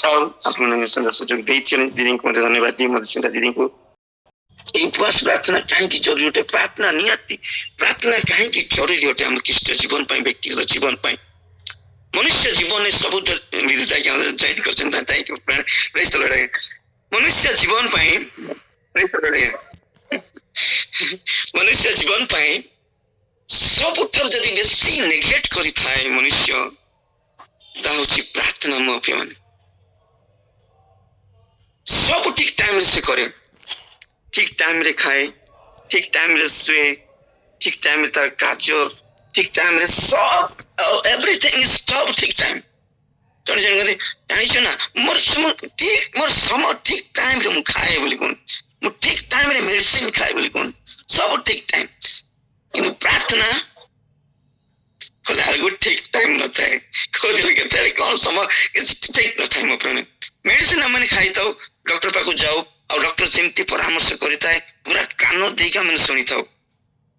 ଆପଣମାନେ ସୁଯୋଗ ଦେଇଛନ୍ତି ଦିଦିଙ୍କୁ ମଧ୍ୟ ଧନ୍ୟବାଦ ଦିଏ ମତେ ସୁନ୍ଦର ଦିଦିଙ୍କୁ। এই উপবাস প্রার্থনা কাହିଁକି ଜରୁରୀ ଅଟେ? ପ୍ରାର୍ଥନା ନିହାତି ପ୍ରାର୍ଥନା କାହିଁକି ଜରୁରୀ ଅଟେ ଆମ ଖ୍ରୀଷ୍ଟ ଜୀବନ ପାଇଁ, ବ୍ୟକ୍ତିଗତ ଜୀବନ ପାଇଁ, ମନୁଷ୍ୟ ଜୀବନରେ ସବୁ ଜଏନ୍ କରିଛନ୍ତି। ମନୁଷ୍ୟ ଜୀବନ ପାଇଁ ମନୁଷ୍ୟ ଜୀବନ ପାଇଁ ସବୁଠାରୁ ଯଦି ବେଶୀ ନେଗ୍ଲେକ୍ଟ କରିଥାଏ ମନୁଷ୍ୟ, ତାହା ହଉଛି ପ୍ରାର୍ଥନା। ମୋ ପ୍ରିୟମାନେ, ସବୁ ଠିକ ଟାଇମରେ ସେ କରେ, ଠିକ ଟାଇମରେ ଖାଏ, ଠିକ ଟାଇମରେ ଶୁଏ, ଠିକ ଟାଇମରେ ତାର କାର୍ଯ୍ୟ, ଠିକ ଟାଇମରେ ସବୁ ଏଭରିଥିଙ୍ଗ ଇଜ ସବୁ ଠିକ ଟାଇମ। ଜଣେ ଜଣେ କହନ୍ତି ଜାଣିଛ ନା ମୋର ସମୟ ଠିକ ଟାଇମରେ ମୁଁ ଖାଏ ବୋଲି କୁହନ୍ତି, ମୁଁ ଠିକ ଟାଇମରେ ମେଡିସିନ ଖାଏ ବୋଲି କୁହନ୍ତି, ସବୁ ଠିକ ଟାଇମ। କିନ୍ତୁ ପ୍ରାର୍ଥନା କଲା ବେଳକୁ ଠିକ ଟାଇମ ନଥାଏ, କୋଉଦିନ କେତେବେଳେ କଣ ସମୟ ଠିକ ନଥାଏ। ମୋ ପ୍ରାଣୀ ମେଡିସିନ ଆମେ ଖାଇଥାଉ, ଡକ୍ଟର ପାଖକୁ ଯାଉ, ଆଉ ଡକ୍ଟର ଯେମିତି ପରାମର୍ଶ କରିଥାଏ ପୁରା କାନ ଦେଇକି ଆମେ ଶୁଣିଥାଉ।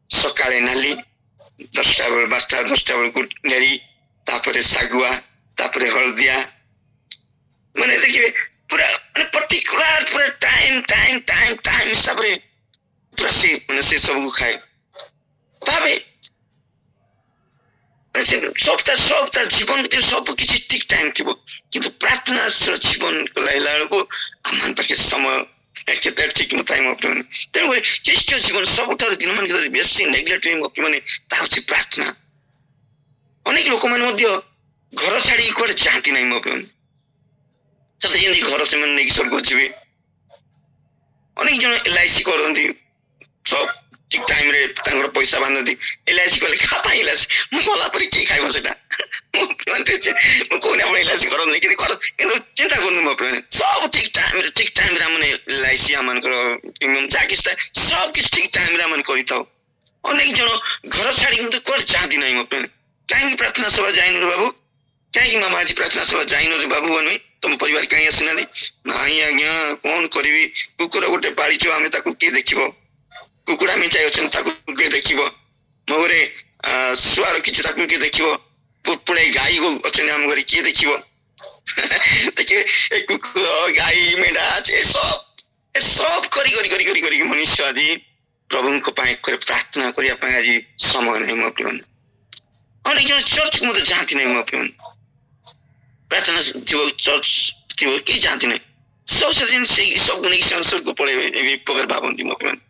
ସକାଳେ ନାଲି, 10ଟା ବେଳେ 12ଟା 10ଟା ବେଳକୁ ନେଳି, ତାପରେ ଶାଗୁଆ, ତାପରେ ହଳଦିଆ, ମାନେ ଦେଖିବେ ପୁରା ମାନେ ପର୍ଟିକୁଲାର ପୁରା ଟାଇମ ଟାଇମ ଟାଇମ ଟାଇମ ହିସାବରେ ପୁରା ସେ ସବୁକୁ ଖାଏ। ଭାବେ ସବୁ ତାର ଜୀବନ ଭିତରେ ସବୁ କିଛି ଠିକ ଟାଇମ ଥିବ, କିନ୍ତୁ ପ୍ରାର୍ଥନା ଜୀବନ ଲାଗିଲା ବେଳକୁ ଆମ ପାଖେ ସମୟ କେତେ ଠିକ ନଥାଏ। ମୋ ପ୍ରିୟମାନେ, ତେଣୁକରି ଖ୍ରୀଷ୍ଟ ଜୀବନ ସବୁଠାରୁ ଦିନମାନଙ୍କରେ ବେଶୀ ନେଗ୍ଲେକ୍ଟ ହୁଏ ମୋ ପ୍ରିୟମାନେ, ତାହା ହଉଛି ପ୍ରାର୍ଥନା। ଅନେକ ଲୋକମାନେ ମଧ୍ୟ ଘର ଛାଡି କୁଆଡେ ଯାଆନ୍ତି ନାହିଁ ମୋ ପ୍ରିୟମାନେ, ସତେ ଯେମିତି ଘର ସେମାନେ ନେଇକି ସ୍ୱର୍ଗ ଯିବେ। ଅନେକ ଜଣ LIC କରନ୍ତି, ସବୁ ଠିକ ଟାଇମରେ ତାଙ୍କର ପଇସା ବାନ୍ଧନ୍ତି। LIC କଲେ ଖାତା LIC, ମୁଁ ଗଲା ପରେ କିଏ ଖାଇବ ସେଟା? ମୁଁ କହୁନି ଆପଣ LIC କରନ୍ତି କିନ୍ତୁ ଚିନ୍ତା କରନ୍ତୁ ମୋ ପ୍ରିୟ, ସବୁ ଠିକ ଟାଇମରେ ଆମେ LIC ଆମମାନଙ୍କର ପ୍ରିମିୟମ ଯାହା କିଛି ଥାଏ ସବୁ କିଛି ଠିକ ଟାଇମରେ ଆମେ କରିଥାଉ। ଅନେକ ଜଣ ଘର ଛାଡି କିନ୍ତୁ କୁଆଡେ ଯାଆନ୍ତି ନାହିଁ ମୋ ପ୍ରିୟ। କାହିଁକି ପ୍ରାର୍ଥନା ସଭା ଯାଇନୁ ରେ ବାବୁ? କାହିଁକି ମାମା ଆଜି ପ୍ରାର୍ଥନା ସଭା ଯାଇନୁ ରେ ବାବୁ? ଆମେ ତମ ପରିବାର କାହିଁ ଆସିନାହାନ୍ତି? ନାଇଁ ଆଜ୍ଞା କଣ କରିବି, କୁକୁର ଗୋଟେ ପାଳିଛୁ ଆମେ, ତାକୁ କିଏ ଦେଖିବ? କୁକୁଡ଼ା ମିଚାଇ ଅଛନ୍ତି ତାକୁ କିଏ ଦେଖିବ? ମୋ ଘରେ ଶୁଆ ରଖିଛି ତାକୁ କିଏ ଦେଖିବ? ପୁଳେ ଗାଈ ଅଛନ୍ତି ଆମ ଘରେ କିଏ ଦେଖିବ? ଦେଖିବେ ଏ କୁକୁର ଗାଈ ମେଣ୍ଢା ଏସବୁ କରି ମନୁଷ୍ୟ ଆଜି ପ୍ରଭୁଙ୍କ ପାଇଁ ପ୍ରାର୍ଥନା କରିବା ପାଇଁ ଆଜି ସମୟ ନାହିଁ ମୋ ପ୍ରିୟମାନେ। ଅନେକ ଜଣ ଚର୍ଚ୍ଚକୁ ମଧ୍ୟ ଯାଆନ୍ତି ନାହିଁ ମୋ ପ୍ରିୟମାନେ, ପ୍ରାର୍ଥନା ଥିବ ଚର୍ଚ୍ଚ ଥିବ କେହି ଯାଆନ୍ତି ନାହିଁ, ସବୁ ସବୁ ନେଇକି ସେମାନେ ସ୍ୱର୍ଗ ପଳେଇବେ ଏ ପ୍ରକାର ଭାବନ୍ତି ମୋ ପ୍ରିୟମାନେ।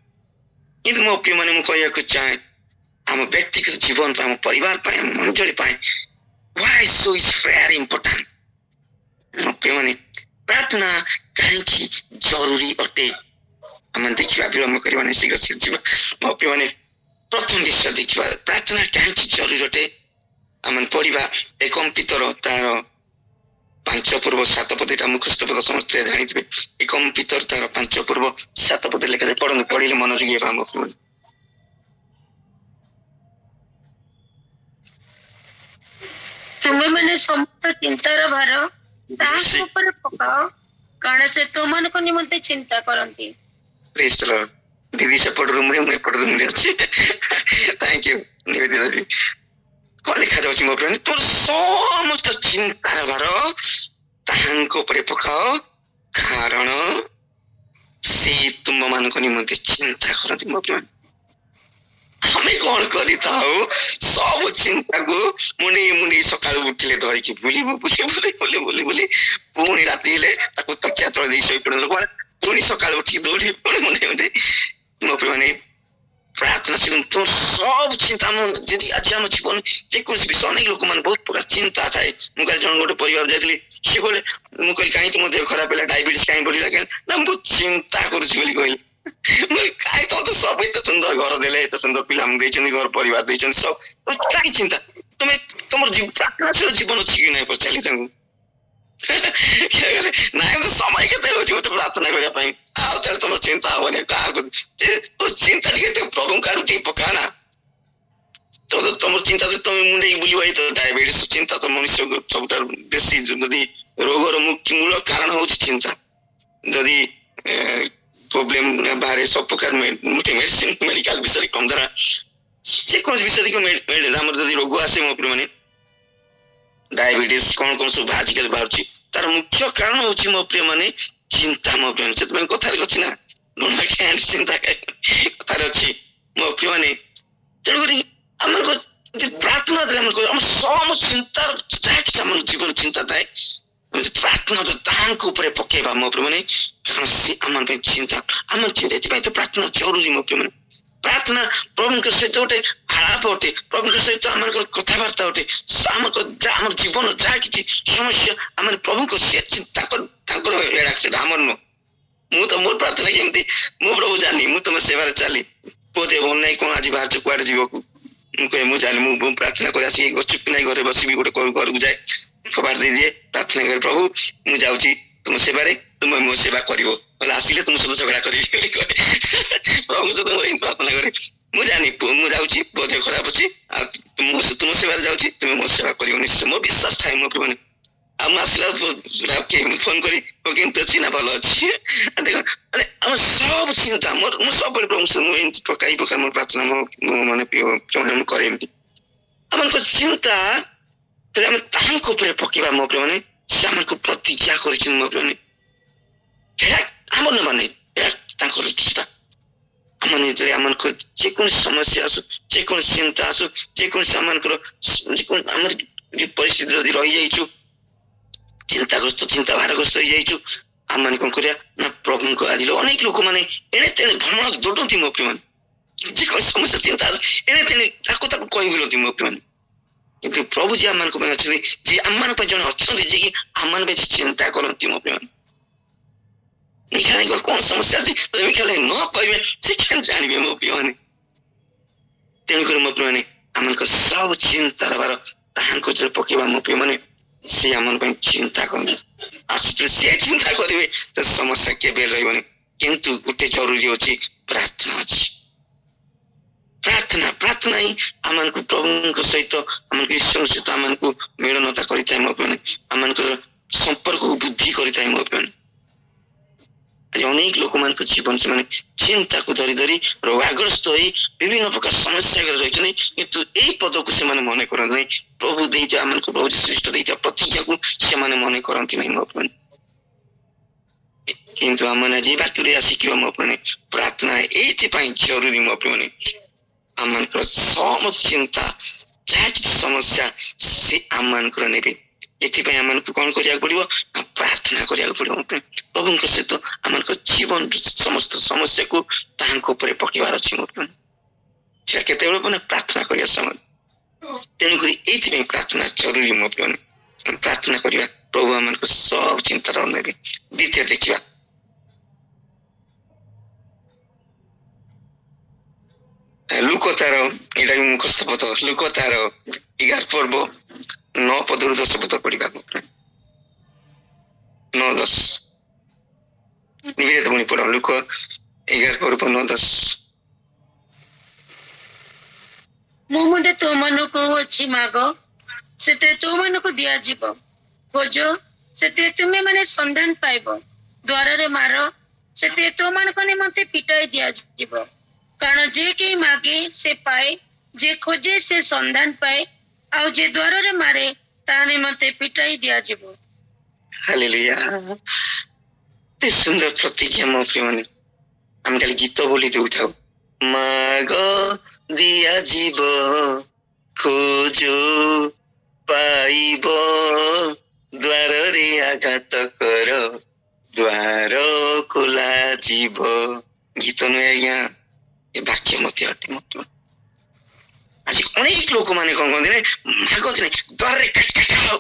କିନ୍ତୁ ମୋ ପ୍ରିୟମାନେ ମୁଁ କହିବାକୁ ଚାହେଁ ଆମ ବ୍ୟକ୍ତିଗତ ଜୀବନ ପାଇଁ, ଆମ ପରିବାର ପାଇଁ, ଆମ ମଣ୍ଡଳୀ ପାଇଁ why so is very important। ମୋ ପ୍ରିୟମାନେ ପ୍ରାର୍ଥନା କାହିଁକି ଜରୁରୀ ଅଟେ ଆମେ ଦେଖିବା, ବିଳମ୍ବ କରିବା ନାହିଁ, ଶୀଘ୍ର ଯିବା। ମୋ ପ୍ରିୟମାନେ ପ୍ରଥମ ବିଷୟ ଦେଖିବା, ପ୍ରାର୍ଥନା କାହିଁକି ଜରୁରୀ ଅଟେ। ଆମେ ପଢିବା ଏକମ୍ପିତର ତାର 5 ପୂର୍ବ 7 ପଦ, ଏଟା ମୁଖସ୍ଥ ପଦ ସମସ୍ତେ ଜାଣିଥିବେ। ଏକମ୍ପିତର ତାର 5 ପୂର୍ବ 7 ପଦ ଲେଖାଯାଏ, ପଢନ୍ତୁ, ପଢିଲେ ମନୋଯୋଗୀ ହେବା। ମୋ ପ୍ରିୟମାନେ ତୁମେମାନେ ସମସ୍ତ ଚିନ୍ତାର ଭାର ତାହାଙ୍କ ଉପରେ ପକାଅ, କାରଣ ସେ ତୁମମାନଙ୍କ ନିମନ୍ତେ ଚିନ୍ତା କରନ୍ତି। ଦିଦି ସେପଟ ରୁମରେ, ମୁଁ ଏପଟ ରୁମରେ ଅଛି। ଥ୍ୟାଙ୍କ ୟୁ ନିବେଦିତା ଦିଦି। କଣ ଲେଖାଯାଉଛି ମୋ ପ୍ରିୟ? ତୁମର ସମସ୍ତ ଚିନ୍ତାର ଭାର ତାହାଙ୍କ ଉପରେ ପକାଅ, କାରଣ ସେ ତୁମମାନଙ୍କ ନିମନ୍ତେ ଚିନ୍ତା କରନ୍ତି। ମୋ ପ୍ରିୟ ଆମେ କଣ କରିଥାଉ, ସବୁ ଚିନ୍ତାକୁ ମୁଣ୍ଡେଇ ସକାଳୁ ଉଠିଲେ ଧରିକି ବୁଲି ପୁଣି ରାତି ହେଲେ ତାକୁ ତକିଆ ତଳେ ଦେଇ ଶୋଇପଡେ, ପୁଣି ସକାଳୁ ଉଠିକି ଦୌଡ଼ି ପୁଣି ମୁଣ୍ଡେଇ ମୋ ପ୍ରିୟମାନେ ପ୍ରାର୍ଥନା ଶିଖନ୍ତୁ। ସବୁ ଚିନ୍ତା ଯଦି ଆଜି ଆମ ଜୀବନ ଯେକୌଣସି ବିଷୟ, ଅନେକ ଲୋକମାନେ ବହୁତ ପ୍ରକାର ଚିନ୍ତା ଥାଏ। ମୁଁ କାଲି ଜଣ ଗୋଟେ ପରିବାର ଯାଇଥିଲି, ସିଏ କହିଲେ, ମୁଁ କହିଲି କାହିଁକି ମୋ ଦେହ ଖରାପ ହେଲା, ଡାଇବେଟିସ୍ କାହିଁକି ବଢିଲା? ନା ମୁଁ ଚିନ୍ତା କରୁଛି ବୋଲି କହିଲି। କାହିଁ ତମେ ତ ସବୁ ଏତେ ସୁନ୍ଦର ଘର ଦେଲେ, ଏତେ ସୁନ୍ଦର ପିଲାଙ୍କୁ ଦେଇଛନ୍ତି, ଘର ପରିବାର ଦେଇଛନ୍ତି, ସବୁ କାହିଁ ଚିନ୍ତା? ତମର ପ୍ରାର୍ଥନା ଜୀବନ ଅଛି କି ନାହିଁ ପଚାରିଲି ତାଙ୍କୁ। ନାଇଁ ମତେ ସମୟ କେତେ ହଉଛି ମତେ ପ୍ରାର୍ଥନା କରିବା ପାଇଁ, ଆଉ ତାହେଲେ ତମର ଚିନ୍ତା ହବନି। କାହାକୁ ଚିନ୍ତା ଟିକେ ପ୍ରଭୁଙ୍କ ଆଡୁ ଟିକେ ପକା ନା, ତମର ଚିନ୍ତା ତମେ ମୁଣ୍ଡେଇ ବୁଲିବ, ଏଇ ତ ଡାଇବେଟିସ୍ ଚିନ୍ତା ତ ମଣିଷ ସବୁଠାରୁ ବେଶୀ, ଯଦି ରୋଗର ମୂଳ କାରଣ ହଉଛି ଚିନ୍ତା। ଯଦି ପ୍ରୋବ୍ଲେମ ବାହାରେ ସବୁ ପ୍ରକାର ମେଡିସିନ ମେଡିକାଲ ବିଷୟରେ କମ ଧାରା ଯେକୌଣସି ବିଷୟ ଦେଖି ଆମର ଯଦି ରୋଗ ଆସେ ମୋ ପ୍ରିୟମାନେ डायबिटीज कौन कौन सब आजिकल बाहर तार मुख्य कारण हूँ मो प्रिय माने चिंता मो प्रिय से कथार अच्छी ना डोंट कैन चिंता कथार अच्छी मो प्रिय माने तेणुक आम प्रार्थना आम सब चिंता जहाँ जीवन चिंता थाए प्रार्थना तो तांको ऊपर पकेबा मो प्रिय माने कारण से आम चिंता आम चिंता तो प्रार्थना जरूरी मो प्रिय माने प्रार्थना प्रभु सहित गोटे आलाप अटे प्रभु सहित आम कथबार्ता अटे आम जीवन जहाँ कि समस्या आम प्रभु से आमर नुह मु तो मोर प्रार्थना केमती मु प्रभु जानी मु तुम सेवार चली पुओ दे भल ना कौन आज बाहर कुआड़े जीवक मुझे मुझे जानी मु प्रार्थना कर चुप ना घर बस गोटे घर को जाए कबाड़ दे दिए प्रार्थना कर प्रभु मु जाऊँगी तुम सेवारे तुम मो सेवा करिवो बोले आसिले तुम सब झगड़ा करी प्रभु सहित मोर प्रार्थना करे मु जानी मु जाऊँगी बोधे खराब अच्छी तुम सेवारे जाऊँगी तुम मो सेवा करिवो निश्चय मो विश्वास थाए मो प्रभु आम आसला फोन करी केमती अच्छी ना भल अच्छी देख आम सब चिंता मोर मु सब प्रभु पकाई पका मोर प्रार्थना मो मन करे एमती आम चिंता आम तांको ऊपर पकेबा मो प्रभु से आम प्रतिज्ञा कर मो प्रभु आम न माने आम निजे आम जेको समस्या आसु जेको चिंता आसु जेको आम परिस्थिति रही जाइछु चिंताग्रस्त चिंता भारग्रस्त हो जाइछु आम मैंने कौन करिया ना प्रभु को आज अनेक लोक मैंने एणे तेणे भ्रमण दौड़ती मो प्रिय जो समस्या चिंता एणे तेणे कही बुलती मो प्रिय किंतु प्रभु जी आम अच्छे जी आम जन अच्छा जी आम चिंता करती मो प्रिय मिखाल कौन समस्या अच्छी मिखाल न कहे से क्या जानवे मो प्रिय मैंने तेणुक मो प्रिय मैंने आम सब चिंता भार ताहां पकेबा मो प्रिय मैंने से आम चिंता कर से चिंता करेंगे तो समस्या केवे रही किंतु गोटे जरूरी अच्छी प्रार्थना अच्छी प्रार्थना प्रार्थना ही आम प्रभु सहित आम ईश्वर सहित आम मिलनता करें आम संपर्क को वृद्धि करें मो आज अनेक लोक मान जीवन से माने चिंता को धरी धरी रोगाग्रस्त हो विभिन्न प्रकार समस्या रही किंतु यही पद को से मन करते प्रभु प्रभु श्रेष्ठ प्रतिज्ञा को से मन करती नहीं मो किंतु आम आज वाक्य आसिक मो प्रार्थना ये जरूरी मो आम सब चिंता जहाँ कि समस्या से आम ने ये आम कौन करा पड़ो प्रार्थना करा पड़ो प्रभु सहित आम जीवन समस्त समस्या को तांको पकेबार अच्छी मो केते प्रार्थना करिया समय तेणुक ये प्रार्थना जरूरी मो प्रार्थना करवा प्रभु आम सब चिंता ने द्वितीय देखा लुक तार यहाँ भी मुखस्थ पद लुक तार 11 पर्व 9 पद 10 पद पढ़ा 9-10 निवेदित मुनि पढ़ लुक 11 पर्व 9-10 मो मुंडे तो मन को अच्छी माग से तो मन को दिया जीव खोज से तुम्हें माने संधान पाइब द्वार रे मार से तो मन को निमंते पिटाई दिया जीव कारण जे के मागे से पाए जे खोजे से संधान पाए आउ जे द्वार रे मारे ता निमंते पिटाई दिया जीव हालेलुया ते सुंदर प्रतिज्ञा मो प्रिय माने हम खाली गीत बोली देउथाउ माग दिया जीव खोजो पाइब द्वार रे आघात कर द्वार खोला जीव गीत नु आज्ञा ये वाक्य मत अटे मत आज अनेक लोक माने कौन कहते मागते नहीं द्वार रे खटखटाओ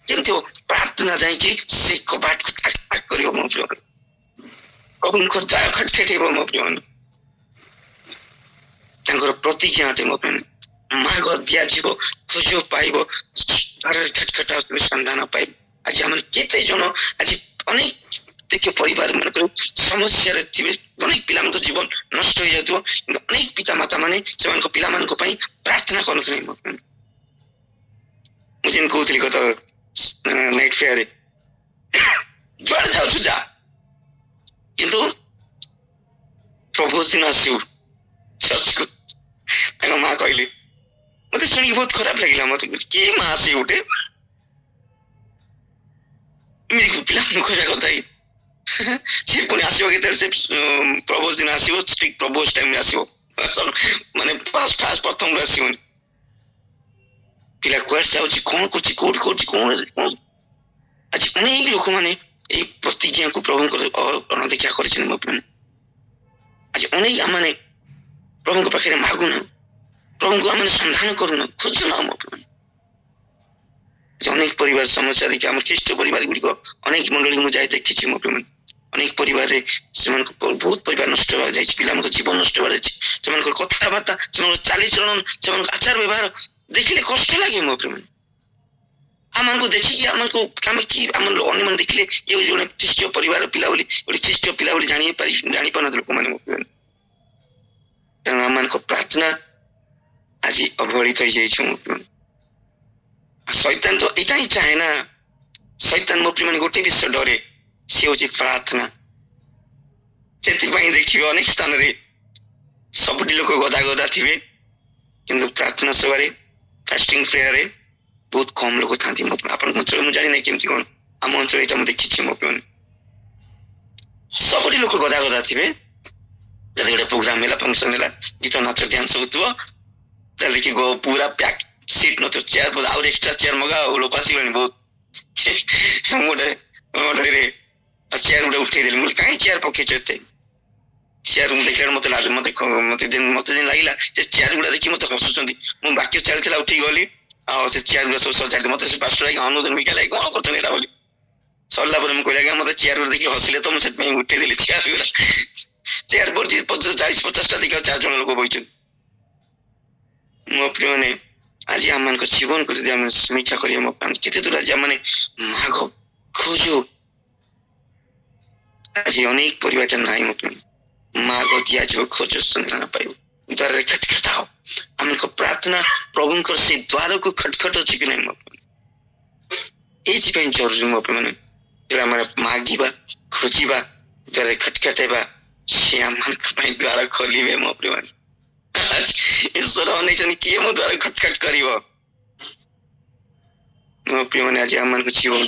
केमती प्रार्थना जाए से कबाट को ठक करियो मो प्रिय प्रभु को द्वार खटखटेबो मो प्रिय तांकर प्रतिज्ञा अटे मो प्रिय माग दिया जीव खोजो पाइब द्वार रे खटखटाओ संधान पाइब आज हम केते जन आज अनेक देखिए परिवार मन समस्या अनेक पिला जीवन नष्ट हो जातो अनेक पिता माता माने से पिला मान प्रार्थना करते मुझे कहती कत नाइट फेयर जुआड़े जाऊ जा किंतु प्रभु दिन आसू चर्च को माँ कहले मत शुणी बहुत खराब लगे मत किए माँ आसे गोटे ଏମିତି ପିଲାମାନଙ୍କୁ କହିବା କଥା କି ସେ ପୁଣି ଆସିବ କେତେବେଳେ, ସେ ପ୍ରଭୋଜ ଦିନ ଆସିବ, ଷ୍ଟ୍ରିକ୍ଟ ପ୍ରଭୋଜ ଟାଇମରେ ଆସିବ, ମାନେ ଫାଷ୍ଟ ପ୍ରଥମରୁ ଆସିବନି। ପିଲା କୁଆଡେ ଯାଉଛି, କଣ କରୁଛି, କୋଉଠି କରୁଛି, କଣ ଆଜି ଅନେକ ଲୋକମାନେ ଏଇ ପ୍ରତିଜ୍ଞାକୁ ପ୍ରଭୁଙ୍କର ଅଣଦେଖା କରିଛନ୍ତି ମୋ ପିଲାମାନେ। ଆଜି ଅନେକ ଆମମାନେ ପ୍ରଭୁଙ୍କ ପାଖରେ ମାଗୁନା, ପ୍ରଭୁଙ୍କୁ ଆମେ ସନ୍ଧାନ କରୁନା, ଖୋଜୁନା ମୋ ପିଲାମାନେ। ଅନେକ ପରିବାର ସମସ୍ୟା ଦେଖି ଆମର ଖ୍ରୀଷ୍ଟ ପରିବାର ଗୁଡିକ ଅନେକ ମଣ୍ଡଳୀ ମୁଁ ଯାଇ ଦେଖିଛି ମୋ ପିଲାମାନେ। ଅନେକ ପରିବାରରେ ସେମାନଙ୍କ ବହୁତ ପରିବାର ନଷ୍ଟ ହେବାକୁ ଯାଇଛି, ପିଲାମାନଙ୍କ ଜୀବନ ନଷ୍ଟ ହେବାର ଯାଇଛି। ସେମାନଙ୍କର କଥାବାର୍ତ୍ତା, ସେମାନଙ୍କର ଚାଲିଚଳନ, ସେମାନଙ୍କ ଆଚାର ବ୍ୟବହାର ଦେଖିଲେ କଷ୍ଟ ଲାଗେ ମୋ ପିଲାମାନେ। ଆମମାନଙ୍କୁ ଦେଖିକି ଆମକୁ ଆମେ କି ଆମର ଅନ୍ୟମାନେ ଦେଖିଲେ ଇଏ ଜଣେ ଖ୍ରୀଷ୍ଟ ପରିବାର ପିଲା ବୋଲି, ଗୋଟେ ଖ୍ରୀଷ୍ଟ ପିଲା ବୋଲି ଜାଣିପାରୁନଥିଲେ ଲୋକମାନେ ମୋ ପିଲାମାନେ। ତେଣୁ ଆମମାନଙ୍କ ପ୍ରାର୍ଥନା ଆଜି ଅବହେଳିତ ହେଇଯାଇଛି ମୋ ପିଲାମାନେ। ଶୈତାନ ତ ଏଇଟା ହିଁ ଚାହେଁ ନା, ଶୈତାନ ମୋ ପିଲାମାନେ ଗୋଟେ ବିଷୟ ଡରେ, ସେ ହଉଛି ପ୍ରାର୍ଥନା। ସେଥିପାଇଁ ଦେଖିବେ ଅନେକ ସ୍ଥାନରେ ସବୁଠି ଲୋକ ଗଦା ଗଦା ଥିବେ, କିନ୍ତୁ ପ୍ରାର୍ଥନା ସଭାରେ ଫାଷ୍ଟିଂ ପ୍ରେୟାରରେ ବହୁତ କମ ଲୋକ ଥାନ୍ତି। ଆପଣଙ୍କ ଅଞ୍ଚଳରେ ମୁଁ ଜାଣିନାହିଁ କେମିତି କଣ, ଆମ ଅଞ୍ଚଳରେ ଏଇଟା ମୁଁ ଦେଖିଛି ମୋ ପିଲାମାନେ। ସବୁଠି ଲୋକ ଗଦା ଗଦା ଥିବେ, ଯଦି ଗୋଟେ ପ୍ରୋଗ୍ରାମ ହେଲା, ଫଙ୍କସନ ହେଲା, ଗୀତ ନାଚ ଡ୍ୟାନ୍ସ ହଉଥିବ, ତାହେଲେ କି ପୁରା ପ୍ୟାକ୍ ସିଟ୍ ନଥିବ, ଚେୟାର ଆହୁରି ଏକ୍ସଟ୍ରା ଚେୟାର ମଗାଅ, ଲୋକ ଆସିଗଲେଣି ବହୁତ। ଗୋଟେ ଚେୟାର ଗୋଟେ ଉଠେଇଦେଲି, ମୁଁ କାହିଁ ଚେୟାର ପକେଇଛ ଏତେ ଚେୟାର? ମୁଁ ଦେଖିଲା ମତେ ଯେମିତି ଲାଗିଲା ସେ ଚେୟାର ଗୁଡା ଦେଖି ମତେ ହସୁଛନ୍ତି। ମୁଁ ବାକ୍ୟ ଚାଲିଥିଲା ଉଠିକି ଗଲି, ଆଉ ସେ ଚେୟାର ଗୁଡା ସବୁ ସଜାଡି ମତେ ସେ ପାଷ୍ଟର ଆଜ୍ଞା ଅନୁଦାନ ବିକା ଲାଗି କଣ କରୁଛନ୍ତି ଏଇଟା ବୋଲି। ସରିଲା ପରେ ମୁଁ କହିଲି ଆଜ୍ଞା ମତେ ଚେୟାର ଗୁଡା ଦେଖି ହସିଲେ ତ ମୁଁ ସେଥିପାଇଁ ଉଠେଇଦେଲି ଚେୟାର ଗୁଡା। ଚେୟାର ପଡିଛି 40-50ଟା ଦେଖିବା 4 ଜଣ ଲୋକ ବଇଛନ୍ତି ମୋ ପ୍ରିୟମାନେ। ଆଜି ଆମମାନଙ୍କ ଜୀବନକୁ ଯଦି ଆମେ ସମୀକ୍ଷା କରିବା ମୋ ପ୍ରାଣ, କେତେ ଦୂର ଆଜି ଆମେ ମାଗ ଖୋଜୁ। ଆଜି ଅନେକ ପରିବାରଟା ନାହିଁ ମୋ ପ୍ରିୟ, ମାଗ ଦିଆଯିବ, ଖୋଜ ସନ୍ଧାନ ପାଇବ, ଦ୍ୱାରରେ ଖଟଖଟାଅ। ଆମଙ୍କ ପ୍ରାର୍ଥନା ପ୍ରଭୁଙ୍କର ସେଇ ଦ୍ୱାରକୁ ଖଟଖଟ ଅଛି କି ନାହିଁ ମୋ ପ୍ରିୟ, ଏଇଥିପାଇଁ ଜରୁରୀ ମୋ ପ୍ରିୟ ମାନେ। ଯେତେବେଳେ ଆମେ ମାଗିବା, ଖୋଜିବା, ଦ୍ୱାରରେ ଖଟଖଟାଇବା, ସେ ଆମମାନଙ୍କ ପାଇଁ ଦ୍ୱାର ଖୋଲିବେ ମୋ ପ୍ରିୟ ମାନେ। ଈଶ୍ୱର ଅନେଇଛନ୍ତି କିଏ ମୋ ଦ୍ୱାର ଖଟଖଟ କରିବ ମୋ ପ୍ରିୟ ମାନେ। ଆଜି ଆମମାନଙ୍କ ଜୀବନ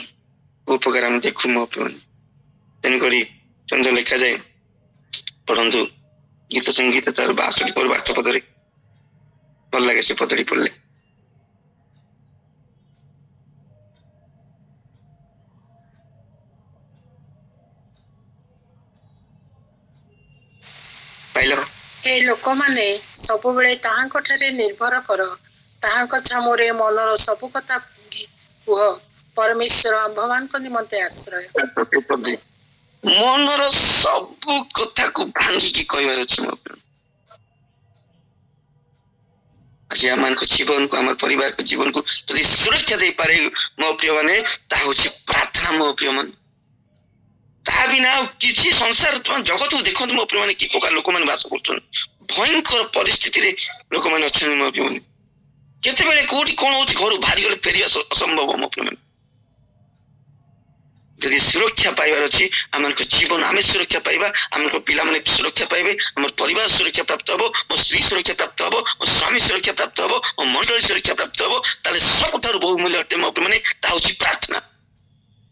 ଉପକାର ଆମେ ଦେଖୁ ମୋ ପ୍ରିୟ ମାନେ। ତେଣୁକରି ଚନ୍ଦ୍ର ଲେଖାଯାଏ, ପଢନ୍ତୁ ଗୀତ ସଙ୍ଗୀତ ତାର 62 ପଦ 8 ପଦରେ ଭଲ ଲାଗେ ସେ ପଦଟି ପଢିଲେ। ପାଇଲ? ଏ ଲୋକମାନେ ସବୁବେଳେ ତାହାଙ୍କ ଠାରେ ନିର୍ଭର କର, ତାହାଙ୍କ ଛାମୁରେ ମନର ସବୁ କଥା କୁହ, ପରମେଶ୍ୱର ଆମ୍ଭମାନଙ୍କ ନିମନ୍ତେ ଆଶ୍ରୟ। ମନର ସବୁ କଥାକୁ ଭାଙ୍ଗିକି କହିବାର ଅଛି ମୋ ପ୍ରିୟ। ଆଜି ଆମମାନଙ୍କ ଜୀବନକୁ, ଆମ ପରିବାରକୁ, ଜୀବନକୁ ଯଦି ସୁରକ୍ଷା ଦେଇପାରେ ମୋ ପ୍ରିୟ ମାନେ, ତାହା ହଉଛି ପ୍ରାର୍ଥନା ମୋ ପ୍ରିୟ ମାନେ। ତାହା ବିନା ଆଉ କିଛି ସଂସାର ଜଗତକୁ ଦେଖନ୍ତୁ ମୋ ପ୍ରିୟ ମାନେ, କି ପ୍ରକାର ଲୋକମାନେ ବାସ କରୁଛନ୍ତି। ଭୟଙ୍କର ପରିସ୍ଥିତିରେ ଲୋକମାନେ ଅଛନ୍ତି ମୋ ପ୍ରିୟ ମାନେ। କେତେବେଳେ କୋଉଠି କଣ ହଉଛି, ଘରୁ ବାହାରିଗଲେ ଫେରିବା ଅସମ୍ଭବ ମୋ ପ୍ରିୟ ମାନେ। ଯଦି ସୁରକ୍ଷା ପାଇବାର ଅଛି, ଆମମାନଙ୍କ ଜୀବନ ଆମେ ସୁରକ୍ଷା ପାଇବା, ଆମର ପିଲାମାନେ ସୁରକ୍ଷା ପାଇବେ, ଆମର ପରିବାର ସୁରକ୍ଷା ପ୍ରାପ୍ତ ହବ, ମୋ ସ୍ତ୍ରୀ ସୁରକ୍ଷା ପ୍ରାପ୍ତ ହବ, ମୋ ସ୍ୱାମୀ ସୁରକ୍ଷା ପ୍ରାପ୍ତ ହବ, ମୋ ମଣ୍ଡଳୀ ସୁରକ୍ଷା ପ୍ରାପ୍ତ ହବ, ତାହେଲେ ସବୁଠାରୁ ବହୁମୂଲ୍ୟ ଅଟେ ମୋ ପ୍ରିୟ ମାନେ, ତାହା ହଉଛି ପ୍ରାର୍ଥନା।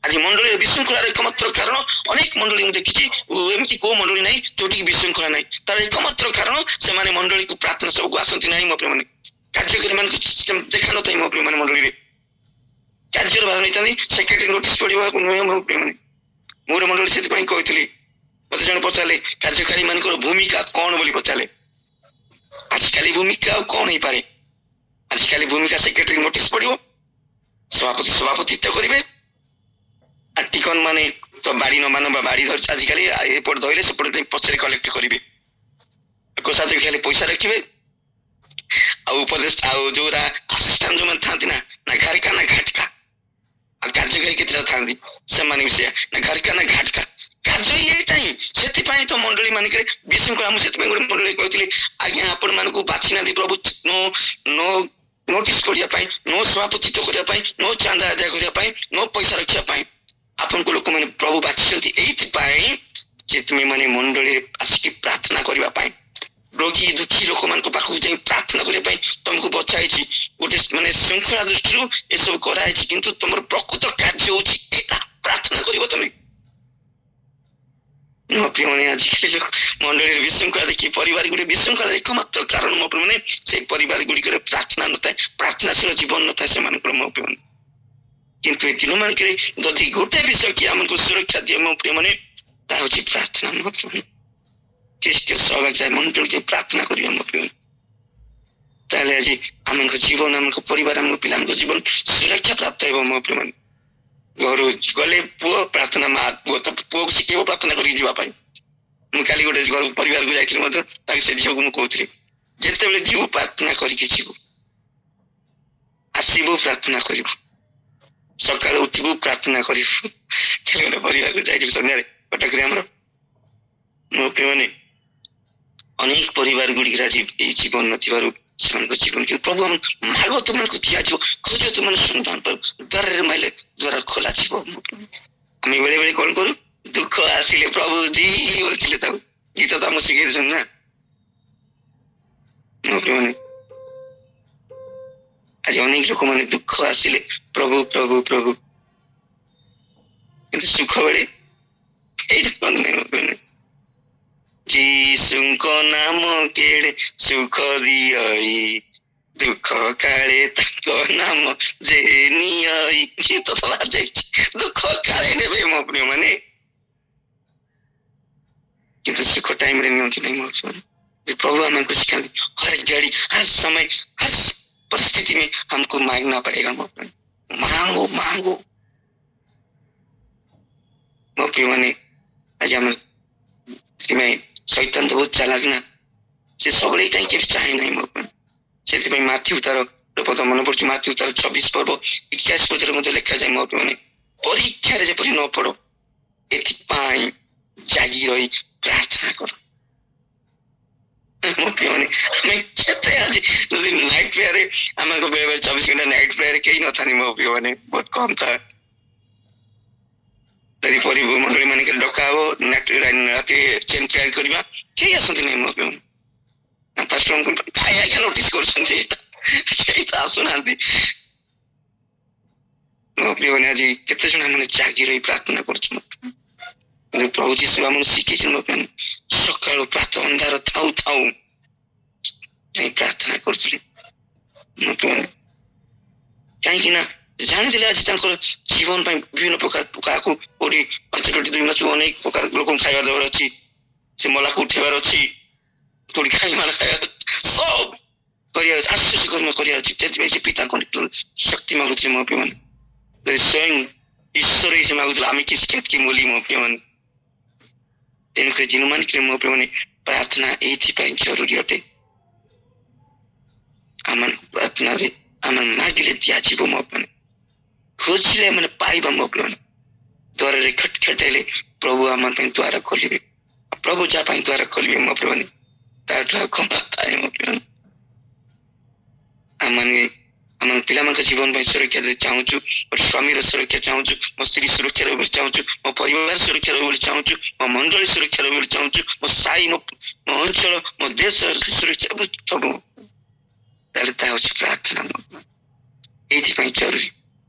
ଆଜି ମଣ୍ଡଳୀର ବିଶୃଙ୍ଖଳାର ଏକମାତ୍ର କାରଣ, ଅନେକ ମଣ୍ଡଳୀ ମୁଁ ଦେଖିଛି, ଏମିତି କୋଉ ମଣ୍ଡଳୀ ନାହିଁ ଯୋଉଠିକି ବିଶୃଙ୍ଖଳା ନାହିଁ। ତାର ଏକମାତ୍ର କାରଣ, ସେମାନେ ମଣ୍ଡଳୀକୁ ପ୍ରାର୍ଥନା ସଭାକୁ ଆସନ୍ତି ନାହିଁ ମୋ ପ୍ରିୟ ମାନେ। କାର୍ଯ୍ୟକାରୀ ମାନଙ୍କୁ ଦେଖା ନଥାଏ ମୋ ପ୍ରିୟ ମାନେ। ମଣ୍ଡଳୀରେ କାର୍ଯ୍ୟର ଭାର ନେଇଥାନ୍ତି, ସେକ୍ରେଟାରୀ ନୋଟିସ ପଢିବାକୁ ନୁହେଁ ମୋ ପ୍ରିୟ ମାନେ। ମୁଁ ଗୋଟେ ମଣ୍ଡଳୀ ସେଥିପାଇଁ କହିଥିଲି, ମତେ ଜଣେ ପଚାରିଲେ କାର୍ଯ୍ୟକାରୀ ମାନଙ୍କର ଭୂମିକା କଣ ବୋଲି ପଚାରିଲେ। ଆଜିକାଲି ଭୂମିକା ଆଉ କଣ ହେଇପାରେ? ଆଜିକାଲି ଭୂମିକା ସେକ୍ରେଟାରୀ ନୋଟିସ ପଢିବ, ସଭାପତି ସଭାପତିତ୍ୱ କରିବେ, আর ଟିକନ ମାନେ ତ ବାଡି ନ ମାନ ବା ବାଡି ଧରିଛି ଆଜିକାଲି ଏପଟେ ଧଇଲେ ସେପଟେ ପଛରେ କଲେକ୍ଟ କରିବେ, କୋଷାଧ୍ୟକ୍ଷ ହେଲେ ପଇସା ରଖିବେ, ଆଉ ଉପଦେଶ ଆଉ ଯୋଉରା ଆସିଷ୍ଟାଣ୍ଟ ଯୋଉମାନେ ଥାନ୍ତି ନା, ନା ଘାରିକା ନା ଘାଟକା, ଆଉ କାର୍ଯ୍ୟକାରୀ କେତେଟା ଥାନ୍ତି ସେମାନେ ବି ସେଇଆ, ନା ଘାରିକା ନା ଘାଟକା। କାର୍ଯ୍ୟ ଏଇଟା ହିଁ। ସେଥିପାଇଁ ତ ମଣ୍ଡଳୀ ମାନଙ୍କରେ ବିଶୃଙ୍ଖଳା। ମୁଁ ସେଥିପାଇଁ ଗୋଟେ ମଣ୍ଡଳୀ କହିଥିଲି, ଆଜ୍ଞା ଆପଣ ମାନଙ୍କୁ ବାଛି ନାହାନ୍ତି ପ୍ରଭୁ ନୋ ନୋଟିସ କରିବା ପାଇଁ, ନୋ ସଭାପତିତ୍ୱ କରିବା ପାଇଁ, ନୋ ଚାନ୍ଦା ଆଦାୟ କରିବା ପାଇଁ, ନୋ ପଇସା ରଖିବା ପାଇଁ ଆପଣଙ୍କୁ ଲୋକମାନେ ପ୍ରଭୁ ବାଛିଛନ୍ତି ଏଇଥିପାଇଁ ଯେ ତୁମେ ମାନେ ମଣ୍ଡଳୀରେ ଆସିକି ପ୍ରାର୍ଥନା କରିବା ପାଇଁ, ରୋଗୀ ଦୁଃଖୀ ଲୋକମାନଙ୍କ ପାଖକୁ ଯାଇ ପ୍ରାର୍ଥନା କରିବା ପାଇଁ ତମକୁ ବଛା ହେଇଛି। ଗୋଟେ ମାନେ ଶୃଙ୍ଖଳା ଦୃଷ୍ଟିରୁ ଏସବୁ କରାହେଇଛି, କିନ୍ତୁ ତମର ପ୍ରକୃତ କାର୍ଯ୍ୟ ହଉଛି ଏଇଟା। ପ୍ରାର୍ଥନା କରିବ ତମେ? ମୋ ପ୍ରିୟମାନେ ଆଜିକାଲି ମଣ୍ଡଳୀରେ ବିଶୃଙ୍ଖଳା ଦେଖି ପରିବାର ଗୁଡିକ ବିଶୃଙ୍ଖଳାର ଏକମାତ୍ର କାରଣ ମୋ ପ୍ରିୟମାନେ ସେଇ ପରିବାର ଗୁଡିକରେ ପ୍ରାର୍ଥନା ନଥାଏ, ପ୍ରାର୍ଥନାଶୀଳ ଜୀବନ ନଥାଏ ସେମାନଙ୍କର ମୋ ପ୍ରିୟମାନେ। କିନ୍ତୁ ଏ ଦିନ ମାନଙ୍କରେ ଯଦି ଗୋଟେ ବିଷୟ କି ଆମକୁ ସୁରକ୍ଷା ଦିଏ ମୋ ପ୍ରିୟମାନେ ତାହା ହଉଛି ପ୍ରାର୍ଥନା ମୋ ପ୍ରିୟମାନେ। ଖ୍ରୀଷ୍ଟୀୟ ସହଭାଗୀ ମଣ୍ଡଳୀ ଯେ ପ୍ରାର୍ଥନା କରିବା ମୋ ପ୍ରିୟମାନେ, ତାହେଲେ ଆଜି ଆମଙ୍କ ଜୀବନ, ଆମଙ୍କ ପରିବାର, ଆମ ପିଲାଙ୍କ ଜୀବନ ସୁରକ୍ଷା ପ୍ରାପ୍ତ ହେବ ମୋ ପ୍ରିୟମାନେ। ଘରୁ ଗଲେ ପୁଅ ପ୍ରାର୍ଥନା, ମା ପୁଅକୁ ଶିଖେଇବ ପ୍ରାର୍ଥନା କରିକି ଯିବା ପାଇଁ। ମୁଁ କାଲି ଗୋଟେ ଘର ପରିବାରକୁ ଯାଇଥିଲି ମଧ୍ୟ, ତାକୁ ସେ ଝିଅକୁ ମୁଁ କହୁଥିଲି ଯେତେବେଳେ ଯିବୁ ପ୍ରାର୍ଥନା କରିକି ଯିବୁ, ଆସିବୁ ପ୍ରାର୍ଥନା କରିବୁ, ସକାଳୁ ଉଠିବୁ ପ୍ରାର୍ଥନା କରିବୁ। କାଲି ଗୋଟେ ପରିବାରକୁ ଯାଇଥିଲି ସନ୍ଧ୍ୟାରେ କଟକରେ ଆମର ମୋ ପ୍ରିୟମାନେ, ଅନେକ ପରିବାର ଗୁଡିକରେ ଆଜି ଏଇ ଜୀବନ ନଥିବାରୁ ସେମାନଙ୍କ ଜୀବନ କିନ୍ତୁ ପ୍ରଭୁ ମାଗ ତୁମମାନଙ୍କୁ ଦିଆଯିବ, ଖୋଜ ତୁମମାନେ ସନ୍ଧାନ ପାଇବ, ଦ୍ୱାରରେ ମାଇଲେ ଦ୍ୱାର ଖୋଲାଯିବ। ଆମେ ବେଳେ ବେଳେ କଣ କରୁ, ଦୁଃଖ ଆସିଲେ ପ୍ରଭୁ ଜି ବୋଲଥିଲେ, ତାକୁ ଗୀତ ତ ଆମକୁ ଶିଖେଇଛନ୍ତି ନା ମୋ ପ୍ରିୟମାନେ। ଆଜି ଅନେକ ଲୋକମାନେ ଦୁଃଖ ଆସିଲେ ପ୍ରଭୁ ପ୍ରଭୁ ପ୍ରଭୁ, କିନ୍ତୁ ସୁଖ ବେଳେ ଏଇଟା କଣ ନାହିଁ ମୋ ପ୍ରିୟମାନେ। ଯୀଶୁଙ୍କ ନାମ କେଡ଼େ ସୁଖ ଦିଅଇ, ଦୁଃଖ କାଳେ ତାଙ୍କ ନାମ ଯେ ନିଅଇ। ଗୀତ ତ ବାହାରିଯାଇଛି, ଦୁଃଖ କାଳେ ନେବେ ମୋ ପ୍ରିୟମାନେ, କିନ୍ତୁ ସୁଖ ଟାଇମରେ ନିଅନ୍ତି ନାହିଁ ମୋ ପ୍ରିୟମାନେ। प्रभु हमको सिखाते हर घड़ी हर समय हर परिस्थिति में हमको मांगना पड़ेगा। मांगो मांगो ମୋ ପ୍ରିୟମାନେ, ଆଜି ଆମେ ସେଥିପାଇଁ ଶୈତାନ ତ ବହୁତ ଚାଲାକ ନା, ସେ ସବୁବେଳେ ଏଇଟା କେବେ ଚାହେଁ ନାହିଁ ମୋ ପାଇଁ। ସେଥିପାଇଁ ମାଥ୍ୟୁ ତାର ପଦ ମନେ ପଡୁଛି, ମାଥ୍ୟୁ ତାର 24 ପର୍ବ 21 ପଦରେ ମଧ୍ୟ ଲେଖାଯାଏ ମୋ ପ୍ରିୟମାନେ, ପରୀକ୍ଷାରେ ଯେପରି ନ ପଡ ଏଥିପାଇଁ ଜାଗି ରହି ପ୍ରାର୍ଥନା କର। ମୋ ପ୍ରିୟମାନେ, ଆମେ କେତେ ଆଜି ଯଦି ନାଇଟ୍ ପ୍ରେୟାରରେ ଆମେ ବେଳେ ବେଳେ 24 ଘଣ୍ଟା ନାଇଟ୍ ପ୍ରେୟାରରେ କେହି ନଥାନ୍ତି ମୋ ପ୍ରିୟମାନେ, ବହୁତ କମ ଥାଏ। ଯଦି ମଣ୍ଡଳୀ ମାନଙ୍କରେ ଡକା ହବ ରାତିରେ ଚେନ୍ ପ୍ରେୟାର କରିବା, କେହି ଆସନ୍ତି ନାହିଁ ମୋ ପ୍ରିୟମାନେ। ପାଷ୍ଟରଙ୍କୁ କାହିଁ ଆଜ୍ଞା ନୋଟିସ କରୁଛନ୍ତି, କେହି ତ ଆସୁନାହାନ୍ତି ମୋ ପ୍ରିୟମାନେ। ଆଜି କେତେ ଜଣ ମାନେ ଜାଗି ରହି ପ୍ରାର୍ଥନା କରୁଛୁ ମୋ ପ୍ରିୟ। ପ୍ରଭୁ ଯୀଶୁ ଆମକୁ ଶିଖେଇଛନ୍ତି ମୋ ପ୍ରିୟ, ସକାଳୁ ପ୍ରାତଃ ଅନ୍ଧାର ଥାଉ ଥାଉ ଯାଇ ପ୍ରାର୍ଥନା କରୁଥିଲେ ମୋ ପ୍ରିୟମାନେ। କାହିଁକି ନା ଜାଣିଥିଲେ ଆଜି ତାଙ୍କର ଜୀବନ ପାଇଁ ବିଭିନ୍ନ ପ୍ରକାର କାହାକୁ କୋଉଠି 5ଟି 2 ମାସ ଅନେକ ପ୍ରକାର ଲୋକଙ୍କୁ ଖାଇବାର ଦେବାର ଅଛି, ସେ ମଲାକୁ ଉଠେଇବାର ଅଛି, କୋଉଠି ଖାଇବାର ଖାଇବାର ସବୁ କରିବାର ଅଛି, ଆଶ୍ଚର୍ଯ୍ୟ କର୍ମ କରିବାର ଅଛି। ସେଥିପାଇଁ ସେ ପିତାଙ୍କ ଶକ୍ତି ମାଗୁଥିଲେ ମୋ ପ୍ରିୟମାନେ। ସ୍ୱୟଂ ଈଶ୍ୱର ହିଁ ସେ ମାଗୁଥିଲେ, ଆମେ କି କେତକି ମୂଲି ମୋ ପ୍ରିୟମାନେ। ତେଣୁକରି ଦିନମାନଙ୍କରେ ମୋ ପ୍ରିୟମାନେ ପ୍ରାର୍ଥନା ଏଇଥିପାଇଁ ଜରୁରୀ ଅଟେ। ଆମମାନଙ୍କୁ ପ୍ରାର୍ଥନାରେ ଆମେ ମାଗିଲେ ଦିଆଯିବ ମୋ ପ୍ରିୟମାନେ, ଖୋଜିଲେ ଆମେ ପାଇବା ମୋ ପ୍ରିୟମାନେ। ଦ୍ୱାରରେ ଖଟଖଟାଇଲେ ପ୍ରଭୁ ଆମ ପାଇଁ ଦ୍ୱାର ଖୋଲିବେ। ପ୍ରଭୁ ଯାହା ପାଇଁ ଦ୍ୱାର ଖୋଲିବେ ମୋ ପ୍ରିୟମାନେ, ତାଠୁ ଆଉ କଣ ଥାଏ ମୋ ପ୍ରିୟମାନେ। ଆମ ପିଲାମାନଙ୍କ ଜୀବନ ପାଇଁ ସୁରକ୍ଷା ଚାହୁଁଛୁ, ମୋ ସ୍ୱାମୀର ସୁରକ୍ଷା ଚାହୁଁଛୁ, ମୋ ସ୍ତ୍ରୀ ସୁରକ୍ଷା ରହିବ ବୋଲି ଚାହୁଁଛୁ, ମୋ ପରିବାର ସୁରକ୍ଷା ରହିବ ବୋଲି ଚାହୁଁଛୁ, ମୋ ମଣ୍ଡଳୀ ସୁରକ୍ଷା ରହିବ ବୋଲି ଚାହୁଁଛୁ, ମୋ ସାହି ମୋ ଅଞ୍ଚଳ ମୋ ଦେଶ ସୁରକ୍ଷା ସବୁ, ତାହେଲେ ତାହା ହଉଛି ପ୍ରାର୍ଥନା। ଏଇଥିପାଇଁ ଜରୁରୀ,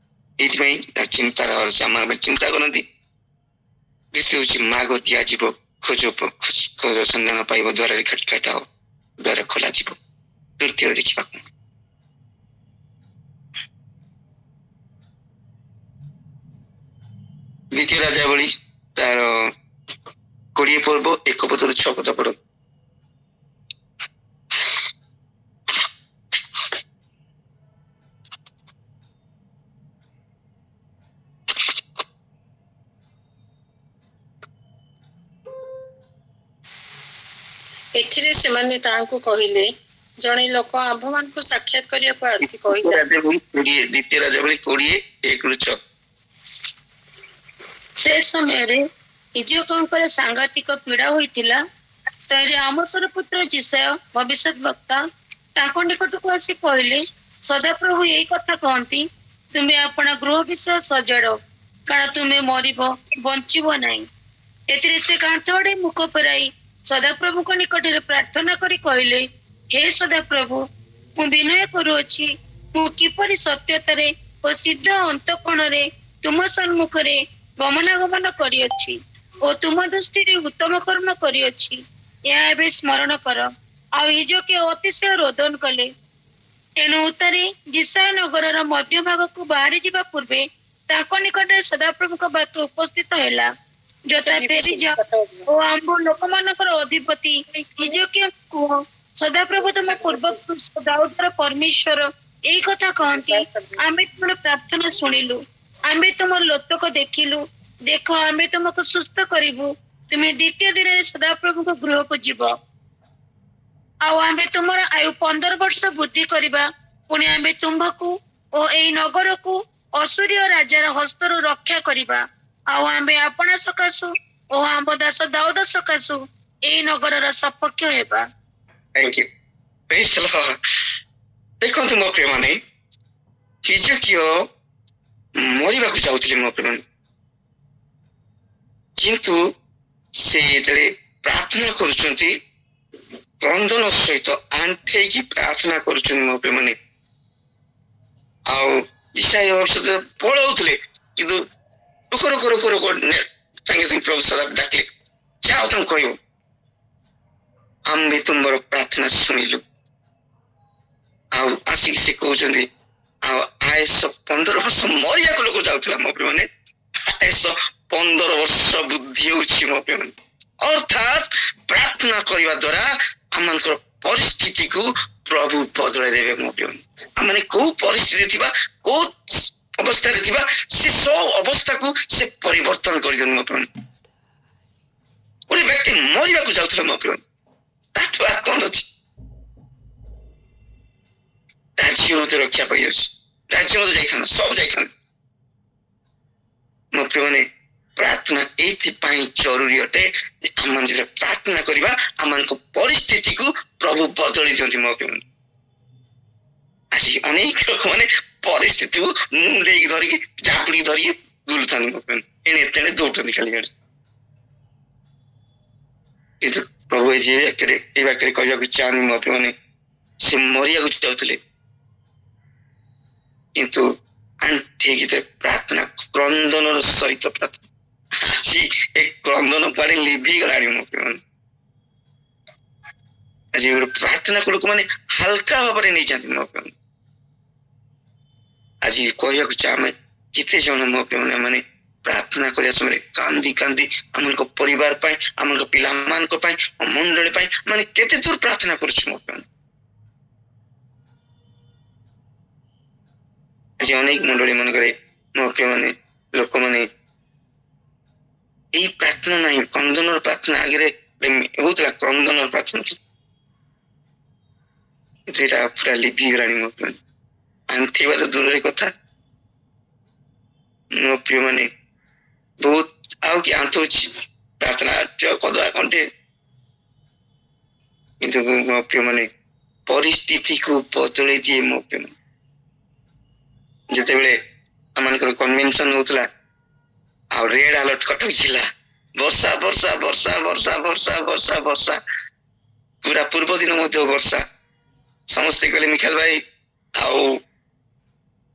ଏଇଥିପାଇଁ ତା ଚିନ୍ତାର ଚିନ୍ତା କରନ୍ତି। ଦ୍ୱିତୀୟ ହଉଛି ମାଗ ଦିଆଯିବ, ଖୋଜ ସନ୍ଧାନ ପାଇବ, ଦ୍ୱାରରେ ଖଟଖଟାଅ ଦ୍ୱାର ଖୋଲାଯିବ। ତୃତୀୟ ଦେଖିବାକୁ ଦ୍ୱିତୀୟ ରାଜାବଳୀ ତାର 20 ପର୍ବ 1 ପଦରୁ 6 ପଦ ପଢ। ଏଥିରେ ସେମାନେ ତାହାଙ୍କୁ କହିଲେ, ଜଣେ ଲୋକ ଆମ୍ଭମାନଙ୍କୁ ସାକ୍ଷାତ କରିବାକୁ ଆସି କହିଲା। ଦ୍ୱିତୀୟ ରାଜାବଳୀ 20 1 ରୁ 6। ସେ ସମୟରେ ଇଜୋକଙ୍କର ସାଂଘାତିକ ପୀଡା ହୋଇଥିଲା। ତହିଁରେ ଆମୋସର ପୁତ୍ର ଜିସାୟ ଭବିଷ୍ୟତ ବକ୍ତା ତାଙ୍କ ନିକଟକୁ ଆସି କହିଲେ, ସଦାପ୍ରଭୁ ଏଇ କଥା କହନ୍ତି, ତୁମେ ଆପଣ ଗୃହ ବିଷୟ ସଜାଡ, କାରଣ ତୁମେ ମରିବ ବଞ୍ଚିବ ନାହିଁ। ଏଥିରେ ସେ କାନ୍ଥ ଆଡେ ମୁଖ ଫେରାଇ ସଦାପ୍ରଭୁଙ୍କ ନିକଟରେ ପ୍ରାର୍ଥନା କରି କହିଲେ, ହେ ସଦାପ୍ରଭୁ, ମୁଁ ବିନୟ କରୁଅଛି, ମୁଁ କିପରି ସତ୍ୟତାରେ ଓ ସିଦ୍ଧ ଅନ୍ତଃକୋଣରେ ତୁମ ସମ୍ମୁଖରେ ଗମନାଗମନ କରିଅଛି ଓ ତୁମ ଦୃଷ୍ଟିରେ ଉତ୍ତମ କର୍ମ କରିଅଛି, ଏହା ଏବେ ସ୍ମରଣ କର। ଆଉ ହିଜକେ ଅତିଶୟ ରୋଦନ କଲେ। ଏଣୁ ଉତ୍ତାରେ ଜିସାୟ ନଗରର ମଧ୍ୟଭାଗକୁ ବାହାରି ଯିବା ପୂର୍ବେ ତାଙ୍କ ନିକଟରେ ସଦାପ୍ରଭୁଙ୍କ ବାକ୍ୟ ଉପସ୍ଥିତ ହେଲା। ଯଥା ଫେରିଯାଅ ଓ ଆମ୍ଭ ଲୋକମାନଙ୍କର ଅଧିପତି ହିଜକିୟା କୁହ, ସଦାପ୍ରଭୁ ତମ ପୂର୍ବ ଦାଉଦର ପରମେଶ୍ୱର ଏଇ କଥା କହନ୍ତି, ଆମେ ତୁମର ପ୍ରାର୍ଥନା ଶୁଣିଲୁ, ଆମେ ତୁମର ଲୋତକ ଦେଖିଲୁ। ଦେଖ, ଆମେ ତୁମକୁ ସୁସ୍ଥ କରିବୁ। ତୁମେ ଦ୍ୱିତୀୟ ଦିନରେ ସଦାପ୍ରଭୁଙ୍କ ଗୃହକୁ ଯିବ। ଆଉ ଆମେ ତୁମର ଆୟୁ 15 ବର୍ଷ ବୃଦ୍ଧି କରିବା। ପୁଣି ଆମେ ତୁମ୍ଭକୁ ଓ ଏଇ ନଗରକୁ ଅସୁରୀୟ ରାଜାର ହସ୍ତରୁ ରକ୍ଷା କରିବା। ଆଉ ଆମେ ଆପଣା ସକାଶୁ ଓ ଆମ୍ଭ ଦାସ ଦାଉଦ ସକାଶୁ ଏଇ ନଗରର ସପକ୍ଷ ହେବା। Thank you. Praise the Lord. ଦେଖନ୍ତୁ ମୋ ପ୍ରିୟମାନେ, ହିଜକିୟ ମରିବାକୁ ଯାଉଥିଲେ ମୋ ପ୍ରିୟମାନେ, କିନ୍ତୁ ସେ ଯେତେବେଳେ ପ୍ରାର୍ଥନା କରୁଛନ୍ତି, କ୍ରନ୍ଦନ ସହିତ ଆଣ୍ଠେଇକି ପ୍ରାର୍ଥନା କରୁଛନ୍ତି ମୋ ପ୍ରିୟମାନେ। ଆଉ ଇଶାୟ ଭବିଷ୍ୟତ ପଳଉଥିଲେ, କିନ୍ତୁ ରୋକ ରୋକ ରୋକ ରୋକ ସାଙ୍ଗେ ସାଙ୍ଗେ ପ୍ରଭୁ ସଦା ଡାକିଲେ, ଯାଅ ତାଙ୍କୁ କହିବ, ଆମେ ତୁମର ପ୍ରାର୍ଥନା ଶୁଣିଲୁ। ଆଉ ଆସିକି ସେ କହୁଛନ୍ତି, ଆଉ ଆୟସ 15 ବର୍ଷ ମରିବାକୁ ଲୋକ ଯାଉଥିଲା ମୋ ପ୍ରିୟମାନେ, ଆୟସ 15 ବର୍ଷ ବୃଦ୍ଧି ହଉଛି ମୋ ପ୍ରିୟମାନେ। ଅର୍ଥାତ୍ ପ୍ରାର୍ଥନା କରିବା ଦ୍ୱାରା ଆମମାନଙ୍କର ପରିସ୍ଥିତିକୁ ପ୍ରଭୁ ବଦଳାଇ ଦେବେ ମୋ ପ୍ରିୟମାନେ। ଆମେ କୋଉ ପରିସ୍ଥିତି ଥିବା, କୋଉ ଅବସ୍ଥାରେ ଥିବା, ସେ ସବୁ ଅବସ୍ଥାକୁ ସେ ପରିବର୍ତ୍ତନ କରିଦିଅନ୍ତି ମୋ ପ୍ରିୟମାନେ। ଗୋଟେ ବ୍ୟକ୍ତି ମରିବାକୁ ଯାଉଥିଲା ମୋ ପ୍ରିୟମାନେ, ତାଠୁ ଆଉ କଣ ଅଛି? ରାଜ୍ୟ ମଧ୍ୟ ରକ୍ଷା ପାଇଯାଉଛି, ରାଜ୍ୟ ମଧ୍ୟ ଯାଇଥାନ୍ତା, ସବୁ ଯାଇଥାନ୍ତେ ମୋ ପ୍ରିୟମାନେ। ପ୍ରାର୍ଥନା ଏଇଥିପାଇଁ ଜରୁରୀ ଅଟେ, ଆମମାନେ ଯେତେବେଳେ ପ୍ରାର୍ଥନା କରିବା ଆମମାନଙ୍କ ପରିସ୍ଥିତିକୁ ପ୍ରଭୁ ବଦଳି ଦିଅନ୍ତି ମୋ ପ୍ରିୟମାନେ। ଆଜି ଅନେକ ଲୋକମାନେ ପରିସ୍ଥିତିକୁ ମୁଣ୍ଡେଇକି ଧରିକି ଝାପୁଡିକି ଧରିକି ବୁଲୁଥାନ୍ତି ମୋ ପ୍ରିୟମାନେ, ଏଣେ ତେଣେ ଦୌଡୁଛନ୍ତି ଖାଲି ଗାଡି। କିନ୍ତୁ ପ୍ରଭୁ ଏଇ ବାକ୍ୟରେ କହିବାକୁ ଚାହାନ୍ତି ମୋ ପ୍ରିୟମାନେ, ସେ ମରିବାକୁ ଯାଉଥିଲେ, କିନ୍ତୁ ଆଣ୍ଠେଇକି ପ୍ରାର୍ଥନା, କ୍ରନ୍ଦନର ସହିତ ପ୍ରାର୍ଥନା। ଆଜି ଏ କ୍ରନ୍ଦନ ପାଣି ଲିଭିଗଲାଣି ମୋ ପ୍ରିୟମାନେ। ଆଜି ଗୋଟେ ପ୍ରାର୍ଥନାକୁ ଲୋକମାନେ ହାଲକା ଭାବରେ ନେଇଯାନ୍ତି ମୋ ପ୍ରିୟମାନେ। ଆଜି କହିବାକୁ ଚାହେଁ, କେତେ ଜଣ ମୋ ପ୍ରିୟମାନେ ମାନେ ପ୍ରାର୍ଥନା କରିବା ସମୟରେ କାନ୍ଦି କାନ୍ଦି ଆମମାନଙ୍କ ପରିବାର ପାଇଁ, ଆମମାନଙ୍କ ପିଲାମାନଙ୍କ ପାଇଁ, ମଣ୍ଡଳୀ ପାଇଁ ମାନେ କେତେ ଦୂର ପ୍ରାର୍ଥନା କରୁଛୁ ମୋ ପ୍ରିୟମାନେ। ଆଜି ଅନେକ ମଣ୍ଡଳୀ ମାନଙ୍କରେ ମୋ ପ୍ରିୟମାନେ ଲୋକମାନେ ଏଇ ପ୍ରାର୍ଥନା ନାହିଁ, କ୍ରନ୍ଦନର ପ୍ରାର୍ଥନା ଆଗରେ ହଉଥିଲା, କ୍ରନ୍ଦନର ପ୍ରାର୍ଥନା ସେଟା ପୁରା ଲିଭିଗଲାଣି ମୋ ପ୍ରିୟମାନେ। ଆଣ୍ଠେଇବା ତ ଦୂରରେ କଥା ମୋ ପ୍ରିୟମାନେ, ବହୁତ ଆଉ କି ଆଣ୍ଠଉଛି ପ୍ରାର୍ଥନା କରିଦବା କଣ୍ଠେ, କିନ୍ତୁ ମୋ ପ୍ରିୟମାନେ ପରିସ୍ଥିତିକୁ ବଦଳେଇ ଦିଏ ମୋ ପ୍ରିୟମାନେ। ଯେତେବେଳେ ଆମମାନଙ୍କର କନଭେନସନ ହଉଥିଲା, ଆଉ ରେଡ ଆଲର୍ଟ କଟକ ଜିଲ୍ଲା, ବର୍ଷା ବର୍ଷା ବର୍ଷା ବର୍ଷା ବର୍ଷା ବର୍ଷା ବର୍ଷା, ପୁରା ପୂର୍ବ ଦିନ ମଧ୍ୟ ବର୍ଷା। ସମସ୍ତେ କହିଲେ ମିଖାଲ ଭାଇ ଆଉ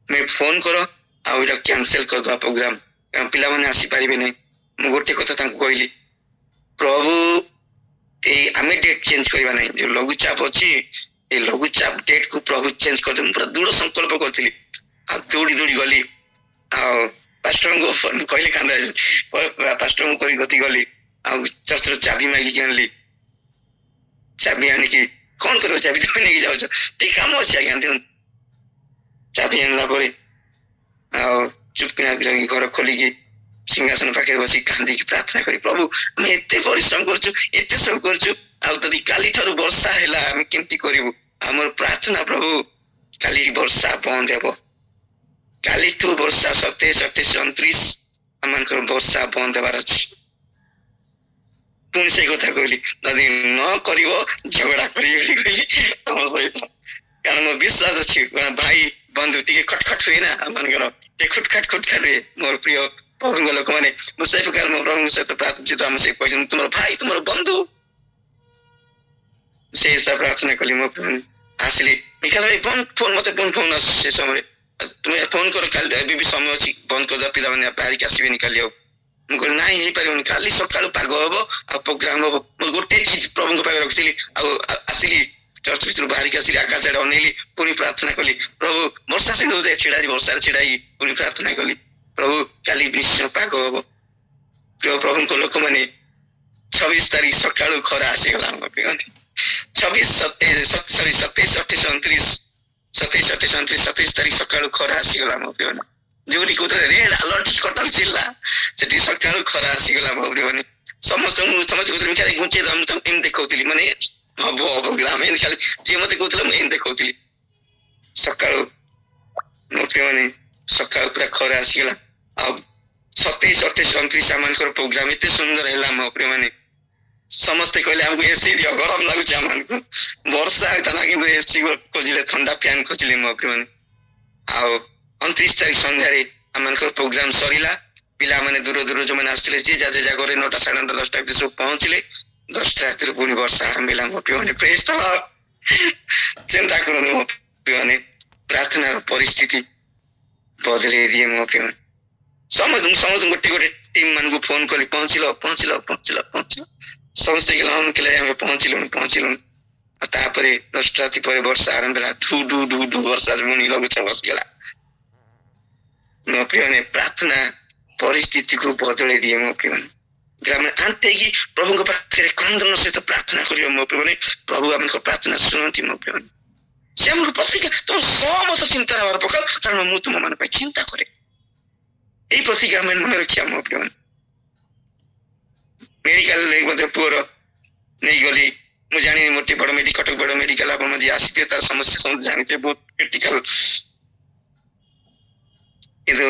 ଫୋନ କର, ଆଉ ଏଇଟା କ୍ୟାନସେଲ କରିଦବା ପ୍ରୋଗ୍ରାମ, କାରଣ ପିଲାମାନେ ଆସିପାରିବେ ନାହିଁ। ମୁଁ ଗୋଟେ କଥା ତାଙ୍କୁ କହିଲି, ପ୍ରଭୁ ଏଇ ଆମେ ଡେଟ୍ ଚେଞ୍ଜ କରିବା ନାହିଁ, ଯୋଉ ଲଘୁଚାପ ଅଛି ଏଇ ଲଘୁଚାପ ଡେଟ୍ କୁ ପ୍ରଭୁ ଚେଞ୍ଜ କରିଦେବେ। ମୁଁ ପୁରା ଦୃଢ ସଂକଳ୍ପ କରିଥିଲି। ଆଉ ଦୌଡ଼ି ଦୌଡ଼ି ଗଲି, ଆଉ ପାଷ୍ଟରଙ୍କୁ କହିଲି, କାନ୍ଦ ପାଷ୍ଟରଙ୍କୁ କରି ଗତି ଗଲି, ଆଉ ଚର୍ଚ୍ଚର ଚାବି ମାଗିକି ଆଣିଲି। ଚାବି ଆଣିକି କଣ କରିବ, ଚାବି ତମେ ନେଇକି ଯାଉଛ, ଟିକେ କାମ ଅଛି ଆଜ୍ଞା ଦିଅନ୍ତୁ। ଚାବି ଆଣିଲା ପରେ ଆଉ ଚୁପକିନା ଯାଇକି ଘର ଖୋଲିକି ସିଂହାସନ ପାଖରେ ବସି କାନ୍ଦିକି ପ୍ରାର୍ଥନା କରି, ପ୍ରଭୁ ଆମେ ଏତେ ପରିଶ୍ରମ କରୁଛୁ, ଏତେ ସବୁ କରୁଛୁ, ଆଉ ଯଦି କାଲି ଠାରୁ ବର୍ଷା ହେଲା ଆମେ କେମିତି କରିବୁ? ଆମର ପ୍ରାର୍ଥନା ପ୍ରଭୁ କାଲି ବର୍ଷା ବନ୍ଦ ହେବ, କାଲିଠୁ ବର୍ଷା 27, 28, 29 ଆମମାନଙ୍କର ବର୍ଷା ବନ୍ଦ ହେବାର ଅଛି। ପୁଣି ସେଇ କଥା କହିଲି, ଯଦି ନ କରିବ ଝଗଡା କରିବି ବୋଲି କହିଲି ତମ ସହିତ, କାରଣ ମୋ ବିଶ୍ୱାସ ଅଛି ଭାଇ ବନ୍ଧୁ ଟିକେ ଖଟଖଟ ହୁଏ ନା, ଆମମାନଙ୍କର ଟିକେ ଖୁଟଖାଟ ଖୁଟଖାଟ ହୁଏ। ମୋର ପ୍ରିୟ ପ୍ରଭୁଙ୍କ ଲୋକମାନେ, ମୁଁ ସେଇ ପ୍ରକାର ମୋ ପ୍ରଭୁଙ୍କ ସହିତ ପ୍ରାର୍ଥନା, ଆମେ ସେ କହିଛନ୍ତି ତୁମର ଭାଇ ତୁମର ବନ୍ଧୁ, ସେଇ ହିସାବରେ ପ୍ରାର୍ଥନା କଲି। ମୋ ଆସିଲି, ମିଖାଲ ଭାଇ ଫୋନ ମତେ ଫୋନ ଆସୁଛି ସେ ସମୟରେ, ତୁମେ ଫୋନ କର, କାଲି ଏବେ ବି ସମୟ ଅଛି, ବନ୍ଦ କରିଦେବା, ପିଲାମାନେ ବାହାରିକି ଆସିବେନି କାଲି ଆଉ। ମୁଁ କହିଲି ନାଇଁ ହେଇପାରିବନି, କାଲି ସକାଳୁ ପାଗ ହବ ଆଉ ପ୍ରୋଗ୍ରାମ ହବ। ମୁଁ ଗୋଟେ ଚିଜ ପ୍ରଭୁଙ୍କ ପାଖରେ ରଖିଥିଲି ଆଉ ଆସିଲି ଚର୍ଚ୍ଚ ଭିତରୁ ବାହାରିକି ଆସିଲି, ଆକାଶ ଆଡେ ଅନେଇଲି, ପୁଣି ପ୍ରାର୍ଥନା କଲି ପ୍ରଭୁ ବର୍ଷା ସେମିତି ହଉଥାଏ, ଛିଡା ବର୍ଷାରେ ଛିଡା ହେଇକି ପୁଣି ପ୍ରାର୍ଥନା କଲି ପ୍ରଭୁ କାଲି ନିଶ୍ଚୟ ପାଗ ହବ। ପ୍ରିୟ ପ୍ରଭୁଙ୍କ ଲୋକମାନେ 26 ତାରିଖ ସକାଳୁ ଖରା ଆସିଗଲା ଆମ ପିଅନି। 27, 28, 29, 27 ତାରିଖ ସକାଳୁ ଖରା ଆସିଗଲା ମୋ ପିଅନି। ଯୋଉଠି କହୁଥିଲେ ରେଡ ଆଲର୍ଟ କଟକ ଜିଲ୍ଲା, ସେଠି ସକାଳୁ ଖରା ଆସିଗଲା ମୋ ପିଅନି। ସମସ୍ତେ କହୁଥିଲେ ଖାଲି ଘୁଞ୍ଚେଇ ଦବା, ମୁଁ ତାଙ୍କୁ ଏମିତି ଦେଖାଉଥିଲି, ମାନେ ହବ ପ୍ରୋଗ୍ରାମ ଏମିତି ଖାଲି ଯିଏ ମତେ କହୁଥିଲା ମୁଁ ଏମିତି ଦେଖାଉଥିଲି। ସକାଳୁ ମୋ ପିଅନି ସକାଳୁ ପୁରା ଖରା ଆସିଗଲା। ଆଉ 27, 28, 29 ଆମମାନଙ୍କର ପ୍ରୋଗ୍ରାମ ଏତେ ସୁନ୍ଦର ହେଲା ମୋ ପିଅମାନେ। ସମସ୍ତେ କହିଲେ ଆମକୁ ଏସି ଦିଅ, ଗରମ ଲାଗୁଛି ଆମମାନଙ୍କୁ। ବର୍ଷା ହେଇଥିଲା କିନ୍ତୁ ଏସି ଖୋଜିଲେ, ଥଣ୍ଡା ଫ୍ୟାନ ଖୋଜିଲେ ମୋ ପିଅମାନେ। ଆଉ 29 ତାରିଖ ସନ୍ଧ୍ୟାରେ ଆମମାନଙ୍କର ପ୍ରୋଗ୍ରାମ ସରିଲା। ପିଲାମାନେ ଦୂର ଦୂର ଯୋଉମାନେ ଆସିଥିଲେ ଯିଏ ଯାହା ଯାହା ଘରେ 9ଟା, 9:30, 10ଟା ଭିତରେ ସବୁ ପହଞ୍ଚିଲେ। 10ଟା ରାତିରୁ ପୁଣି ବର୍ଷା ଆରମ୍ଭ ହେଲା ମୋ ପିଅମାନେ। ପ୍ରେଜ୍ ଦ ଲର୍ଡ। ଚିନ୍ତା କରନ୍ତୁ ମୋ ପିଅମାନେ, ପ୍ରାର୍ଥନାର ପରିସ୍ଥିତି ବଦଳେଇ ଦିଏ ମୋ ପିଅମାନେ। ସମସ୍ତେ ଗୋଟେ ଗୋଟେ ଟିମ୍ ମାନଙ୍କୁ ଫୋନ କରି ପହଞ୍ଚିଲ। ସମସ୍ତେ କହିଲେ ଆମେ ପହଞ୍ଚିଲୁଣି। ଆଉ ତାପରେ 10ଟା ରାତି ପରେ ବର୍ଷା ଆରମ୍ଭ ହେଲା। ଢୁ ଢୁ ଢୁ ଢୁ ବର୍ଷା ପୁଣି ଲଘୁଚାପ ବସିଗଲା। ମୋ ପ୍ରିୟମାନେ, ପ୍ରାର୍ଥନା ପରିସ୍ଥିତିକୁ ବଦଳେଇ ଦିଏ ମୋ ପ୍ରିୟମାନେ। ଆମେ ଆଣ୍ଠେଇକି ପ୍ରଭୁଙ୍କ ପାଖରେ କ୍ରନ୍ଦନ ସହିତ ପ୍ରାର୍ଥନା କରିବା ମୋ ପ୍ରିୟମାନେ, ପ୍ରଭୁ ଆମଙ୍କ ପ୍ରାର୍ଥନା ଶୁଣନ୍ତି ମୋ ପ୍ରିୟମାନେ। ସେ ଆମକୁ ପ୍ରତିଜ୍ଞା, ତମ ସହମତ ଚିନ୍ତାର ଭାର ପକାଅ, କାରଣ ମୁଁ ତୁମ ମାନଙ୍କ ପାଇଁ ଚିନ୍ତା କରେ। ଏଇ ପ୍ରତିଜ୍ଞା ଆମେ ମନେ ରଖିବା ମୋ ପ୍ରିୟମାନେ। ମେଡିକାଲରେ ମଧ୍ୟ ପୁଅର ନେଇଗଲି। ମୁଁ ଜାଣିନି ମୋଟେ ବଡ କଟକ ବଡ ମେଡିକାଲ, ଆପଣ ଯିଏ ଆସିଥିବେ ତାର ସମସ୍ୟା ସମସ୍ତେ ଜାଣିଥିବେ, ବହୁତ କ୍ରିଟିକାଲ। କିନ୍ତୁ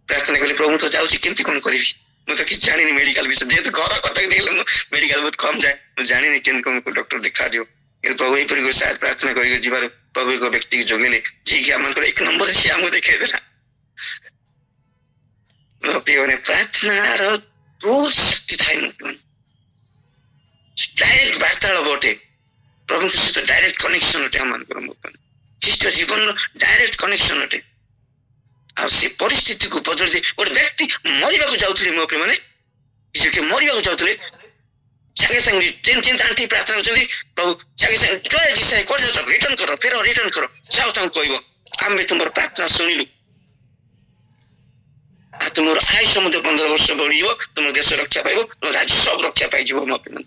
ପ୍ରାର୍ଥନା କଲି, ପ୍ରଭୁ ତ ଯାଉଛି କେମିତି କଣ କରିବି, ମୁଁ ତ କିଛି ଜାଣିନି ମେଡିକାଲ ବିଷୟ, ଯେହେତୁ ଘର କଟକ ନେଇଗଲେ ମୁଁ ମେଡିକାଲ ବହୁତ କମ ଯାଏ, ମୁଁ ଜାଣିନି କେମିତି କଣ ଡକ୍ଟର ଦେଖାଯିବ। କିନ୍ତୁ ପ୍ରଭୁ ଏହିପରି ପ୍ରାର୍ଥନା କରିକି ଯିବାରୁ ପ୍ରଭୁ ଏକ ବ୍ୟକ୍ତିକୁ ଯୋଗେଇଲେ, ଯିଏକି ଆମଙ୍କର 1 ନମ୍ବରରେ ସିଏ ଆମକୁ ଦେଖେଇଦେଲା। ପ୍ରାର୍ଥନାର ବହୁତ ଶକ୍ତି ଥାଏ ମୋ ପ୍ରିୟ। ଡାଇରେକ୍ଟ ବାର୍ତ୍ତାଳାପ ଅଟେ, ପ୍ରଭୁଙ୍କ ସହିତ ଡାଇରେକ୍ଟ କନେକ୍ସନ ଅଟେ ଆମମାନଙ୍କର ମୋ ପ୍ରିୟ। ଖ୍ରୀଷ୍ଟ ଜୀବନର ଡାଇରେକ୍ଟ କନେକ୍ସନ ଅଟେ। ଆଉ ସେ ପରିସ୍ଥିତିକୁ ବଦଳି ଦେଇ, ଗୋଟେ ବ୍ୟକ୍ତି ମରିବାକୁ ଯାଉଥିଲେ ମୋ ପ୍ରିୟ ମାନେ, ମରିବାକୁ ଯାଉଥିଲେ, ସାଙ୍ଗେ ସାଙ୍ଗେ ଚିନ୍ତା ଆଣ୍ଠି ପ୍ରାର୍ଥନା କରୁଛନ୍ତି, ପ୍ରଭୁ ସାଙ୍ଗେ ସାଙ୍ଗେ କୁଆଡେ ଯାଉଛ, ରିଟର୍ନ କର, ରିଟର୍ନ କର, ଯାଅ ତାଙ୍କୁ କହିବ ଆମେ ତୁମର ପ୍ରାର୍ଥନା ଶୁଣିଲୁ, ଆଉ ତୁମର ଆୟୁଷ ମଧ୍ୟ 15 ବର୍ଷ ବଢିଯିବ, ତୁମର ଦେଶ ରକ୍ଷା ପାଇବ, ତୁମ ରାଜ୍ୟ ସବୁ ରକ୍ଷା ପାଇଯିବ ମୋ ପ୍ରିୟ।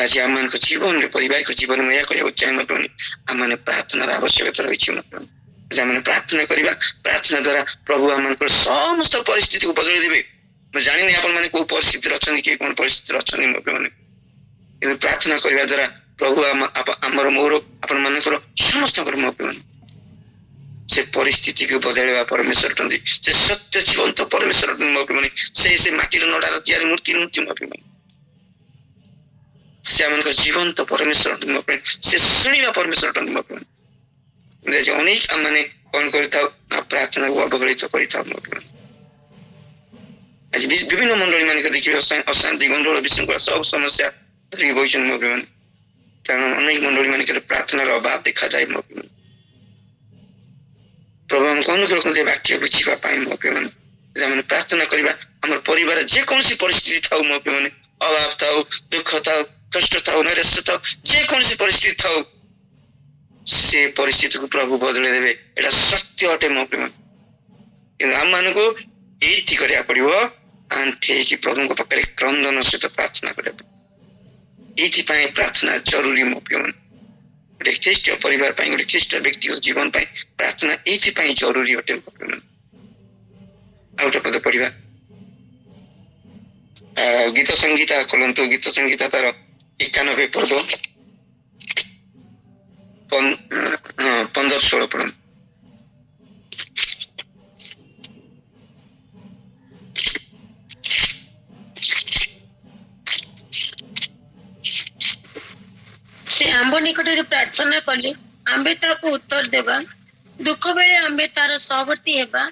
ଆଜି ଆମମାନଙ୍କ ଜୀବନରେ, ପାରିବାରିକ ଜୀବନ ମୁଁ ଏହା କହିବାକୁ ଚାହେଁ ମୋ ପ୍ରିୟ, ଆମମାନେ ପ୍ରାର୍ଥନାର ଆବଶ୍ୟକତା ରହିଛି ମୋ ପ୍ରିୟ। ଆମେ ପ୍ରାର୍ଥନା କରିବା, ପ୍ରାର୍ଥନା ଦ୍ୱାରା ପ୍ରଭୁ ଆମମାନଙ୍କର ସମସ୍ତ ପରିସ୍ଥିତିକୁ ବଦଳେଇ ଦେବେ। ମୁଁ ଜାଣିନି ଆପଣ ମାନେ କୋଉ ପରିସ୍ଥିତିରେ ଅଛନ୍ତି, କିଏ କଣ ପରିସ୍ଥିତିରେ ଅଛନ୍ତି ମୋ ପ୍ରିୟମାନେ, କିନ୍ତୁ ପ୍ରାର୍ଥନା କରିବା ଦ୍ୱାରା ପ୍ରଭୁ ଆମର, ମୋର, ଆପଣ ମାନଙ୍କର, ସମସ୍ତଙ୍କର ମୋ ପ୍ରିୟମାନେ ସେ ପରିସ୍ଥିତିକୁ ବଦଳେଇବା ପରମେଶ୍ୱର ଅଟନ୍ତି। ସେ ସତ୍ୟ ଜୀବନ୍ତ ପରମେଶ୍ୱର ଅଟନ୍ତି ମୋ ପ୍ରିୟମାନେ। ସେ ମାଟିର ନଡାର ତିଆରି ମୂର୍ତ୍ତି ନୁହନ୍ତି ମୋ ପ୍ରିୟମାନେ, ସେ ଆମମାନଙ୍କ ଜୀବନ୍ତ ପରମେଶ୍ୱର ଅଟନ୍ତି ମୋ ପ୍ରିୟ। ସେ ଶୁଣିବା ପରମେଶ୍ୱର ଅଟନ୍ତି ମୋ ପ୍ରିୟ। ଅନେକ ଆମେ କଣ କରିଥାଉ, ପ୍ରାର୍ଥନାକୁ ଅବହେଳିତ କରିଥାଉ ମୋ ପ୍ରିୟ। ଆଜି ବିଭିନ୍ନ ମଣ୍ଡଳୀ ମାନଙ୍କରେ ଦେଖିବେ ଅଶାନ୍ତି, ଗଣ୍ଡଗୋଳ, ବିଶୃଙ୍ଖଳା ସବୁ ସମସ୍ୟା ଧରିକି ବହିଛନ୍ତି ମୋ ପ୍ରିୟ। କାରଣ ଅନେକ ମଣ୍ଡଳୀ ମାନଙ୍କରେ ପ୍ରାର୍ଥନାର ଅଭାବ ଦେଖାଯାଏ ମୋ ପ୍ରିୟ। ପ୍ରଭୁ ଆମକୁ ଅନୁଗ୍ରହ କରନ୍ତି ବାକ୍ୟ ବୁଝିବା ପାଇଁ ମୋ ପ୍ରିୟ ମାନେ। ଆମେ ପ୍ରାର୍ଥନା କରିବା, ଆମର ପରିବାର ଯେକୌଣସି ପରିସ୍ଥିତି ଥାଉ ମୋ ପ୍ରିୟ ମାନେ, ଅଭାବ ଥାଉ, ଦୁଃଖ ଥାଉ, କଷ୍ଟ ଥାଉ, ନୈରାଶ୍ୟ ଥାଉ, ଯେକୌଣସି ପରିସ୍ଥିତି ଥାଉ, ସେ ପରିସ୍ଥିତିକୁ ପ୍ରଭୁ ବଦଳେଇ ଦେବେ, ଏଇଟା ସତ୍ୟ ଅଟେ ମୋ ପ୍ରିୟ। କିନ୍ତୁ ଆମମାନଙ୍କୁ ଏଇଠି କରିବାକୁ ପଡିବ, ଆଣ୍ଠେଇକି ପ୍ରଭୁଙ୍କ ପାଖରେ କ୍ରନ୍ଦନ ସହିତ ପ୍ରାର୍ଥନା କରିବାକୁ। ଏଇଥିପାଇଁ ପ୍ରାର୍ଥନା ଜରୁରୀ ମୋ ପ୍ରିୟ। ଗୋଟେ ଖ୍ରୀଷ୍ଟ ପରିବାର ପାଇଁ, ଗୋଟେ ଖ୍ରୀଷ୍ଟ ବ୍ୟକ୍ତିଗତ ଜୀବନ ପାଇଁ ପ୍ରାର୍ଥନା ଏଇଥିପାଇଁ ଜରୁରୀ ଅଟେ ମୋ ପ୍ରିୟ। ଆଉ ଗୋଟେ ପଦ ପଢିବା, ଗୀତ ସଂଗୀତା ଖୋଲନ୍ତୁ, ଗୀତ ସଂଗୀତା ତାର 91 ପଦ 15-16 ପଢନ୍ତୁ। ସେ ଆମ୍ଭ ନିକଟରେ ପ୍ରାର୍ଥନା କଲେ ଆମ୍ଭେ ତାହାକୁ ଉତ୍ତର ଦେବା, ଦୁଃଖ ବେଳେ ଆମ୍ଭେ ତାର ସହବର୍ତ୍ତୀ ହେବା,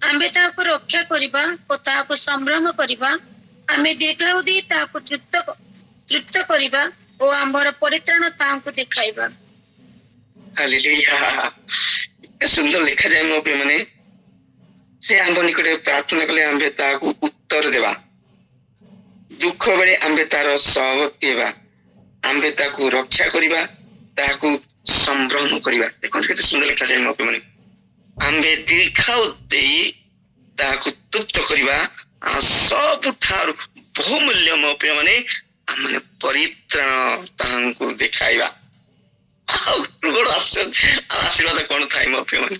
ଆମ୍ଭେ ତାହାକୁ ରକ୍ଷା କରିବା ଓ ତାହାକୁ ସମ୍ଭ୍ରମ କରିବା, ଆମେ ଦୀର୍ଘାୟୁ ଦେଇ ତାହାକୁ ତୃପ୍ତ କରିବା ଓ ଆମ୍ଭର ପରିତ୍ରାଣ ତାହାକୁ ଦେଖାଇବା। ହାଲେଲୁୟା। ଏତେ ସୁନ୍ଦର ଲେଖାଯାଏ ମୋ ପ୍ରିୟ ମାନେ, ସେ ଆମ୍ଭ ନିକଟରେ ପ୍ରାର୍ଥନା କଲେ ଆମ୍ଭେ ତାହାକୁ ଉତ୍ତର ଦେବା, ଦୁଃଖ ବେଳେ ଆମ୍ଭେ ତାର ସହବର୍ତ୍ତୀ ହେବା, ଆମ୍ଭେ ତାକୁ ରକ୍ଷା କରିବା, ତାହାକୁ ସମ୍ଭ୍ରମ କରିବା। ଦେଖନ୍ତୁ କେତେ ସୁନ୍ଦର ଲେଖାଯାଏ ମୋ ପ୍ରିୟମାନେ, ଆମ୍ଭେ ଦୀର୍ଘାୟୁ ଦେଇ ତାହାକୁ ତୃପ୍ତ କରିବା, ଆଉ ସବୁଠାରୁ ବହୁମୂଲ୍ୟ ମୋ ପ୍ରିୟମାନେ ଆମେ ପରିତ୍ରାଣ ତାହାଙ୍କୁ ଦେଖାଇବା। ଆଉ ବଡ ଆଶୀର୍ବାଦ କଣ ଥାଏ ମୋ ପ୍ରିୟମାନେ,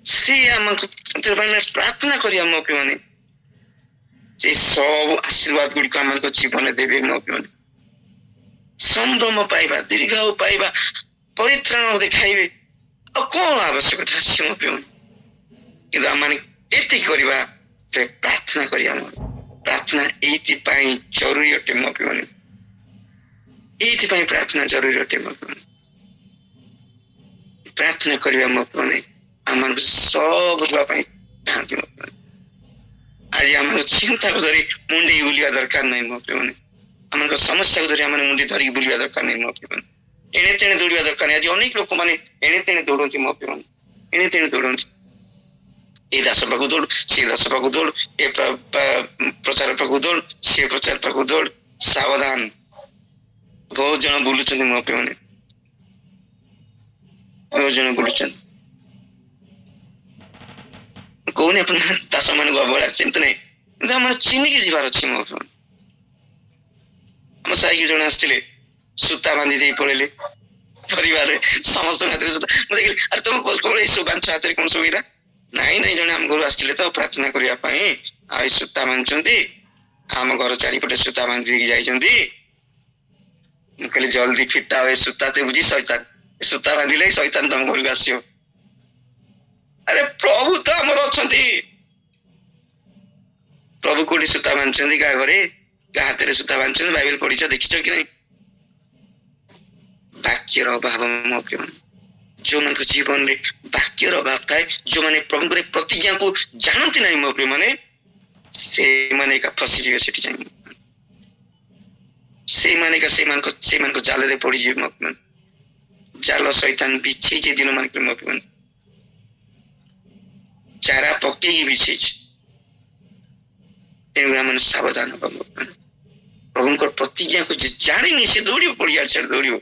ସେ ଆମକୁ ପ୍ରାର୍ଥନା କରିବା ମୋ ପ୍ରିୟମାନେ, ସେ ସବୁ ଆଶୀର୍ବାଦ ଗୁଡିକ ଆମଙ୍କ ଜୀବନରେ ଦେବେ ମୋ ପ୍ରିୟମାନେ। ସମ୍ଭ୍ରମ ପାଇବା, ଦୀର୍ଘାୟୁ ପାଇବା, ପରିତ୍ରାଣ ଦେଖାଇବେ, ଆଉ କଣ ଆବଶ୍ୟକତା ଅଛି ମୋ ପ୍ରିୟମାନେ। କିନ୍ତୁ ଆମେ ଏତିକି କରିବା, ପ୍ରାର୍ଥନା କରିବା। ପ୍ରାର୍ଥନା ଏଇଥିପାଇଁ ଜରୁରୀ ଅଟେ ମୋ ପ୍ରିୟମାନେ, ଏଇଥିପାଇଁ ପ୍ରାର୍ଥନା ଜରୁରୀ ଅଟେ ମୋ ପ୍ରିୟମାନେ। ପ୍ରାର୍ଥନା କରିବା ମୋ ପ୍ରିୟମାନେ ଆମକୁ ସବୁ ଦେବା ପାଇଁ ଚାହାନ୍ତି ମୋ ପ୍ରିୟମାନେ। ଆଜି ଆମର ଚିନ୍ତାକୁ ଧରି ମୁଣ୍ଡି ବୁଲିବା ଦରକାର ନାହିଁ ମୋ ପ୍ରିୟମାନେ, ଆମର ସମସ୍ୟାକୁ ଧରି ଆମେ ମୁଣ୍ଡି ଧରିକି ବୁଲିବା ଦରକାର ନାହିଁ ମୋ ପ୍ରିୟମାନେ। ଏଣେ ତେଣେ ଦୌଡ଼ିବା ଦରକାର ନାହିଁ। ଆଜି ଅନେକ ଲୋକମାନେ ଏଣେ ତେଣେ ଦୌଡନ୍ତି ମୋ ପ୍ରିୟମାନେ, ଏଣେ ତେଣେ ଦୌଡନ୍ତି। ଏ ଦାସ ପାଖକୁ ଦୌଡ, ସେ ଦାସ ପାଖକୁ ଦୌଡ, ଏ ପ୍ରଚାର ପାଖକୁ ଦୌଡ, ସେ ପ୍ରଚାର ପାଖକୁ ଦୌଡ। ସାବଧାନ, ବହୁତ ଜଣ ବୁଲୁଛନ୍ତି ମୋ ପ୍ରିୟମାନେ, ବହୁତ ଜଣ ବୁଲୁଛନ୍ତି। କହୁନି ଆପଣ ଦାସ ମାନଙ୍କୁ ଅବହେଳା ଚିନ୍ତା ନାହିଁ, କିନ୍ତୁ ଆମର ଚିହ୍ନିକି ଯିବାର ଅଛି ମୋ ପ୍ରିୟମାନେ। ଆମ ସାହିକି ଜଣେ ଆସିଥିଲେ, ସୂତା ବାନ୍ଧି ଦେଇ ପଳେଇଲେ ପରିବାରରେ ସମସ୍ତଙ୍କ ହାତରେ ସୂତା। ମୁଁ ଦେଖିଲି, ଆରେ ତମ ଏସବୁ ବାଞ୍ଚ ହାତରେ କଣ ସବୁ ଏଇରା? ନାଇଁ ନାଇଁ, ଜଣେ ଆମ ଘରୁ ଆସିଥିଲେ ତ ପ୍ରାର୍ଥନା କରିବା ପାଇଁ, ଆଉ ଏ ସୂତା ବାନ୍ଧୁଛନ୍ତି, ଆମ ଘର ଚାରିପଟେ ସୂତା ବାନ୍ଧି ଦେଇକି ଯାଇଛନ୍ତି। ମୁଁ କହିଲି ଜଲ୍ଦି ଫିଟାଅ ଏ ସୂତା, ତୁ ବୁଝି ଶୈତାନ, ସୂତା ବାନ୍ଧିଲେ ଶୈତାନ ତମ ଘରକୁ ଆସିବ। ଆରେ ପ୍ରଭୁ ତ ଆମର ଅଛନ୍ତି, ପ୍ରଭୁ କୋଉଠି ସୂତା ବାନ୍ଧୁଛନ୍ତି କାହା ଘରେ, କାହା ହାତରେ ସୂତା ବାନ୍ଧୁଛନ୍ତି? ବାଇବେଲ ପଢିଛ, ଦେଖିଛ କି ନାହିଁ? ବାକ୍ୟର ଅଭାବ ମୋ ପ୍ରିୟମାନେ, ଯୋଉମାନଙ୍କ ଜୀବନରେ ବାକ୍ୟର ଅଭାବ ଥାଏ, ଯୋଉମାନେ ପ୍ରଭୁଙ୍କର ପ୍ରତିଜ୍ଞାକୁ ଜାଣନ୍ତି ନାହିଁ ମୋ ପ୍ରିୟମାନେ, ସେମାନେ ଏକା ଫସିଯିବେ ସେଠି ଯାଇ। ସେମାନଙ୍କ ଜାଲରେ ପଡିଯିବେ ମୋ ପ୍ରିୟମାନେ। ଜାଲ ଶୈତାନ ବିଛେଇଛି ଦିନ ମାନଙ୍କରେ ମୋ ପ୍ରିୟମାନେ, ଚାରା ପକେଇକି ବିଛେଇଛି। ତେଣୁ ଆମେ ସାବଧାନ ହବା ମୋ ପ୍ରିୟମାନେ। ପ୍ରଭୁଙ୍କର ପ୍ରତିଜ୍ଞାକୁ ଯେ ଜାଣିନି ସେ ଦୌଡ଼ିବ, ପଡିଆରେ ଛାଡି ଦୌଡ଼ିବ।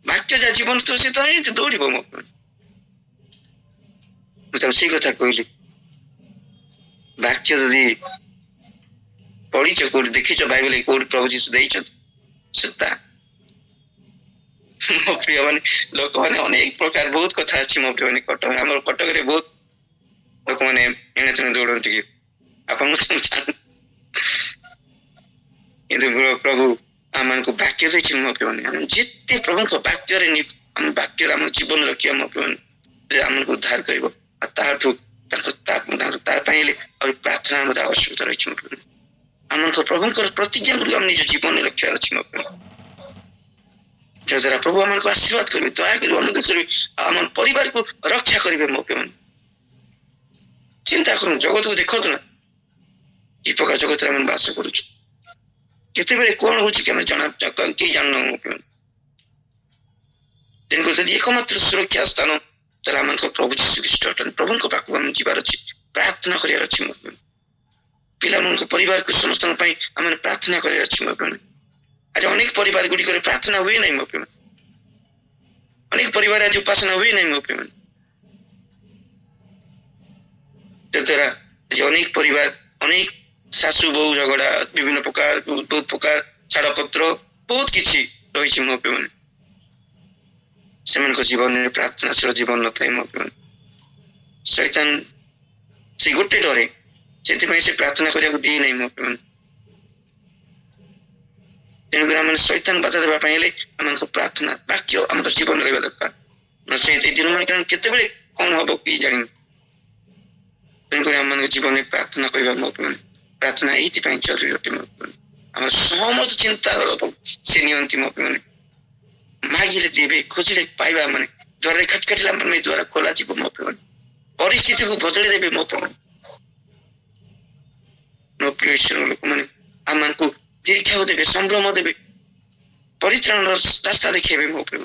ବାକ୍ୟ ଯାହା ଜୀବନ ତ ସେ ତ ଦୌଡ଼ିବ ମୋ ପ୍ରିୟମାନେ। ମୁଁ ତାକୁ ସେଇ କଥା କହିଲି, ବାକ୍ୟ ଯଦି ପଢିଛ, କୋଉଠି ଦେଖିଛ ବାଇବେଲ କୋଉଠି ପ୍ରଭୁ ଯୀଶୁ ଦେଇଛନ୍ତି ସୂତା? ମୋ ପ୍ରିୟ ମାନେ, ଲୋକମାନେ ଅନେକ ପ୍ରକାର ବହୁତ କଥା ଅଛି ମୋ ପ୍ରିୟ ମାନେ। ଆମର କଟକରେ ବହୁତ ଲୋକମାନେ ଏଣେ ତେଣେ ଦୌଡନ୍ତି କି ଆପଣଙ୍କୁ କିନ୍ତୁ ପ୍ରଭୁ ଆମକୁ ବାକ୍ୟ ଦେଇଛନ୍ତି ମୋ ପ୍ରିୟ ମାନେ। ଆମେ ଯେତେ ପ୍ରଭୁଙ୍କ ବାକ୍ୟରେ ଆମ ବାକ୍ୟରେ ଆମ ଜୀବନ ରଖିବା ମୋ ପ୍ରିୟ ମାନେ, ଆମକୁ ଉଦ୍ଧାର କରିବ। ଆଉ ତାଠୁ ତା ପାଇଁ ହେଲେ ଆହୁରି ପ୍ରାର୍ଥନା ମଧ୍ୟ ଆବଶ୍ୟକତା ରହିଛି ମୋ ପ୍ରିୟ। ଆମଙ୍କ ପ୍ରଭୁଙ୍କର ପ୍ରତିଜ୍ଞା ଗୁଡ଼ିକ ଆମ ନିଜ ଜୀବନରେ ରଖିବାର ଅଛି ମୋ ପ୍ରିୟ, ଯାହାଦ୍ୱାରା ପ୍ରଭୁ ଆମକୁ ଆଶୀର୍ବାଦ କରିବେ, ଦୟା କରିବେ, ଅନୁଗ୍ରହ କରିବେ, ଆଉ ଆମ ପରିବାରକୁ ରକ୍ଷା କରିବେ ମୋ ପ୍ରିୟ ମାନେ। ଚିନ୍ତା କରନ୍ତୁ, ଜଗତକୁ ଦେଖନ୍ତୁ ନା, କି ପ୍ରକାର ଜଗତରେ ଆମେ ବାସ କରୁଛୁ, କେତେବେଳେ କଣ ହଉଛି କି ଆମେ କେହି ଜାଣୁନାହୁଁ ମୋ ପ୍ରିୟ। ତେଣୁକରି ଯଦି ଏକମାତ୍ର ସୁରକ୍ଷା ସ୍ଥାନ ତାହେଲେ ଆମଙ୍କ ପ୍ରଭୁ ଯୀଶୁ ଖ୍ରୀଷ୍ଟ ଅଟନ୍ତି। ପ୍ରଭୁଙ୍କ ପାଖକୁ ଆମେ ଯିବାର ଅଛି, ପ୍ରାର୍ଥନା କରିବାର ଅଛି ମୋ ପ୍ରିୟ। ପିଲାମାନଙ୍କ ପରିବାରକୁ ସମସ୍ତଙ୍କ ପାଇଁ ଆମେ ପ୍ରାର୍ଥନା କରିବାର ଅଛି ମୋ ପ୍ରିୟ। ଆଜି ଅନେକ ପରିବାର ଗୁଡ଼ିକରେ ପ୍ରାର୍ଥନା ହୁଏ ନାହିଁ ମୋ ପ୍ରିୟ। ଅନେକ ପରିବାର ଆଜି ଉପାସନା ହୁଏ ନାହିଁ ମୋ ପ୍ରିୟ। ଯଦ୍ୱାରା ଆଜି ଅନେକ ପରିବାର, ଅନେକ ଶାଶୁ ବୋହୁ ଝଗଡା, ବିଭିନ୍ନ ପ୍ରକାର ବହୁତ ପ୍ରକାର ଛାଡପତ୍ର, ବହୁତ କିଛି ରହିଛି ମୋ ପ୍ରିୟ ମାନେ। ସେମାନଙ୍କ ଜୀବନରେ ପ୍ରାର୍ଥନାଶୀଳ ଜୀବନ ନଥାଏ ମୋ ପ୍ରିୟ। ଶୈତାନ ସେ ଗୋଟେ ଡରେ, ସେଥିପାଇଁ ସେ ପ୍ରାର୍ଥନା କରିବାକୁ ଦିଏ ନାହିଁ ମୋ ପ୍ରିୟ। ତେଣୁକରି ଆମେ ଶୈତାନ ବାଧା ଦେବା ପାଇଁ ହେଲେ ଆମକୁ ପ୍ରାର୍ଥନା ବାକ୍ୟ ଆମର ଜୀବନ ରହିବା ଦରକାର। ନଚେତ ଏଇ ଦିନ ମାନ କେତେବେଳେ କଣ ହବ କି ଜାଣିନି। ତେଣୁକରି ଆମମାନଙ୍କ ଜୀବନରେ ପ୍ରାର୍ଥନା କରିବା ମୋ ପ୍ରିୟ। ପ୍ରାର୍ଥନା ଏଇଥିପାଇଁ ଜରୁରୀ ଅଟେ ମୋ ପ୍ରିୟ। ଆମର ସମସ୍ତ ଚିନ୍ତା ସେ ନିଅନ୍ତି ମୋ ପ୍ରିୟ। ମାଗିଲେ ଦେବେ, ଖୋଜିଲେ ପାଇବା, ମାନେ ଦ୍ୱାରରେ ଖଟଖଟିଲା ମାନେ ଦ୍ୱାର ଖୋଲା ଯିବ ମୋ ପ୍ରିୟ। ପରିସ୍ଥିତିକୁ ବଦଳେଇ ଦେବେ ମୋ ପ୍ରିୟ। ମୋ ପ୍ରିୟ ଈଶ୍ୱର ଲୋକମାନେ ଆମମାନଙ୍କୁ ଦୀର୍ଘାୟୁ ଦେବେ, ସମ୍ଭ୍ରମ ଦେବେ, ପରିତ୍ରାଣର ରାସ୍ତା ଦେଖେଇବେ ମୋ ପ୍ରିୟ।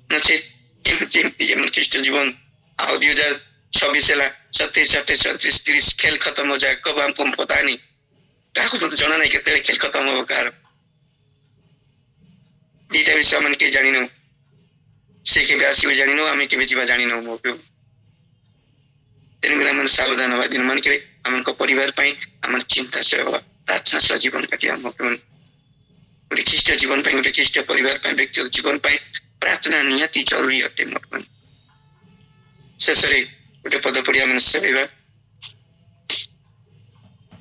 ନଚେତ ଏମିତି ଯେମିତି ଖ୍ରୀଷ୍ଟ ଜୀବନ ଆଉ 2000 26 ହେଲା 27 28 34 30 ଖେଳ ଖତମ हो जाए कब हमको पता नहीं କାହାକୁ ତ ଜଣା ନାହିଁ କେତେବେଳେ ଖେଳ ଖତମ ହବ କାହାର ଦିଟା ବିଷୟ ଆମେ କେହି ଜାଣିନୁ ସେ କେବେ ଆସିବେ ଜାଣିନୁ ଆମେ କେବେ ଯିବା ଜାଣିନୁ ମୋ ପ୍ରିୟ ତେଣୁକରି ଆମେ ସାବଧାନ ହବା ଦିନ ମାନଙ୍କରେ ଆମଙ୍କ ପରିବାର ପାଇଁ ଆମର ଚିନ୍ତାଶୀଳ ହବା ପ୍ରାର୍ଥନାଶୀଳ ଜୀବନ କାଟିବା ମୋ ପ୍ରିୟ ଗୋଟେ ଖ୍ରୀଷ୍ଟ ଜୀବନ ପାଇଁ ଗୋଟେ ଖ୍ରୀଷ୍ଟ ପରିବାର ପାଇଁ ବ୍ୟକ୍ତିଗତ ଜୀବନ ପାଇଁ ପ୍ରାର୍ଥନା ନିହାତି ଜରୁରୀ ଅଟେ ମୋ ପ୍ରିୟ ଶେଷରେ ଗୋଟେ ପଦ ପଢି ଆମେ ସରିବା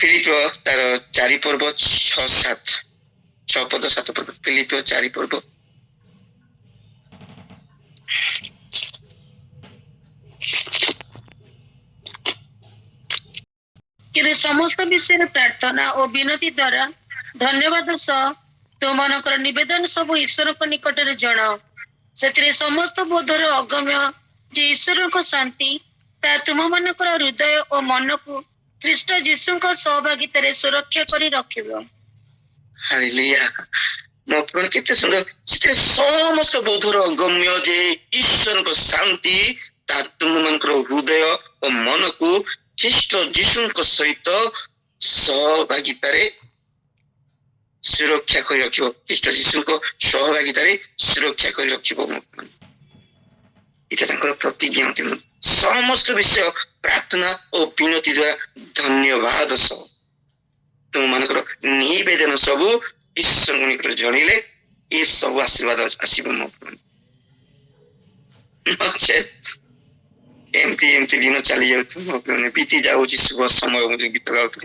ଫିଲିପିଓ ତାର 4 ପର୍ବ 6 ପଦ 7 ପଦ ଫିଲିପିଓ 4 ପର୍ବ କିନ୍ତୁ ସମସ୍ତ ବିଷୟରେ ପ୍ରାର୍ଥନା ଓ ବିନତି ଦ୍ୱାରା ଧନ୍ୟବାଦ ସହ ତୁମମାନଙ୍କର ନିବେଦନ ସବୁ ଈଶ୍ୱରଙ୍କ ନିକଟରେ ଜଣାଅ ସେଥିରେ ସମସ୍ତ ବୋଧର ଅଗମ୍ୟ ଯେ ଈଶ୍ୱରଙ୍କ ଶାନ୍ତି ତାହା ତୁମମାନଙ୍କର ହୃଦୟ ଓ ମନକୁ ଖ୍ରୀଷ୍ଟ ଯୀଶୁଙ୍କ ସହଭାଗିତାରେ ସୁରକ୍ଷା କରି ରଖିବ ହାଲେଲୁୟା ମୋ ପ୍ରିୟ କେତେ ସୁନ୍ଦର ସେଥିରେ ସମସ୍ତ ବୋଧର ଅଗମ୍ୟ ଯେ ଈଶ୍ୱରଙ୍କ ଶାନ୍ତି ତାହା ତୁମମାନଙ୍କର ହୃଦୟ ଓ ମନକୁ ଖ୍ରୀଷ୍ଟ ଯୀଶୁଙ୍କ ସହିତ ସହଭାଗିତାରେ ସୁରକ୍ଷା କରି ରଖିବ ଖ୍ରୀଷ୍ଟ ଯୀଶୁଙ୍କ ସହଭାଗିତାରେ ସୁରକ୍ଷା କରି ରଖିବ ଏଇଟା ତାଙ୍କର ପ୍ରତିଜ୍ଞା ସମସ୍ତ ବିଷୟ ପ୍ରାର୍ଥନା ଓ ବିନତି ଦ୍ୱାରା ଧନ୍ୟବାଦ ସହ ତୁମମାନଙ୍କର ନିବେଦନ ସବୁ ଈଶ୍ୱରଙ୍କ ନିକଟରେ ଜଣେଇଲେ ଏ ସବୁ ଆଶୀର୍ବାଦ ଆସିବ ମୋ ଏମିତି ଏମିତି ଦିନ ଚାଲି ଯାଉଥିବ ବିତି ଯାଉଛି ଶୁଭ ସମୟ ଗୀତ ଗାଉଥିବ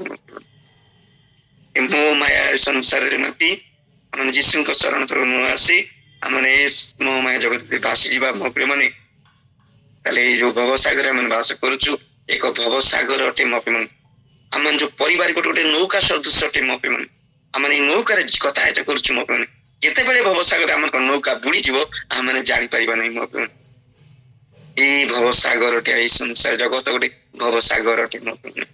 ମୋ ମାୟା ସଂସାରରେ ମାତି ଆମେ ଯୀଶୁଙ୍କ ଚରଣ ତଳ ନ ଆସି ଆମେ ମୋ ମାୟା ଜଗତରେ ଭାସିଯିବା ମୋ ପ୍ରିୟ ମାନେ ତାହେଲେ ଏଇ ଯୋଉ ଭବସାଗର ଆମେ ବାସ କରୁଛୁ ଏକ ଭବସାଗର ଅଟେ ମୋ ପ୍ରିୟ ମାନେ ଆମେ ଯୋଉ ପରିବାର ଗୋଟେ ନୌକା ସଦୃଶ ଅଟେ ମୋ ପ୍ରିୟ ମାନେ ଆମେ ଏଇ ନୌକାରେ କଥାୟତ କରୁଛୁ ମୋ ପ୍ରିୟ ମାନେ କେତେବେଳେ ଭବସାଗର ଆମର ନୌକା ବୁଡିଯିବ ଆମେ ଜାଣିପାରିବା ନାହିଁ ମୋ ପ୍ରିୟ ଏଇ ଭବସାଗରଟେ ଏଇ ସଂସାର ଜଗତ ଗୋଟେ ଭବସାଗରଟେ ମୋ ପ୍ରିୟ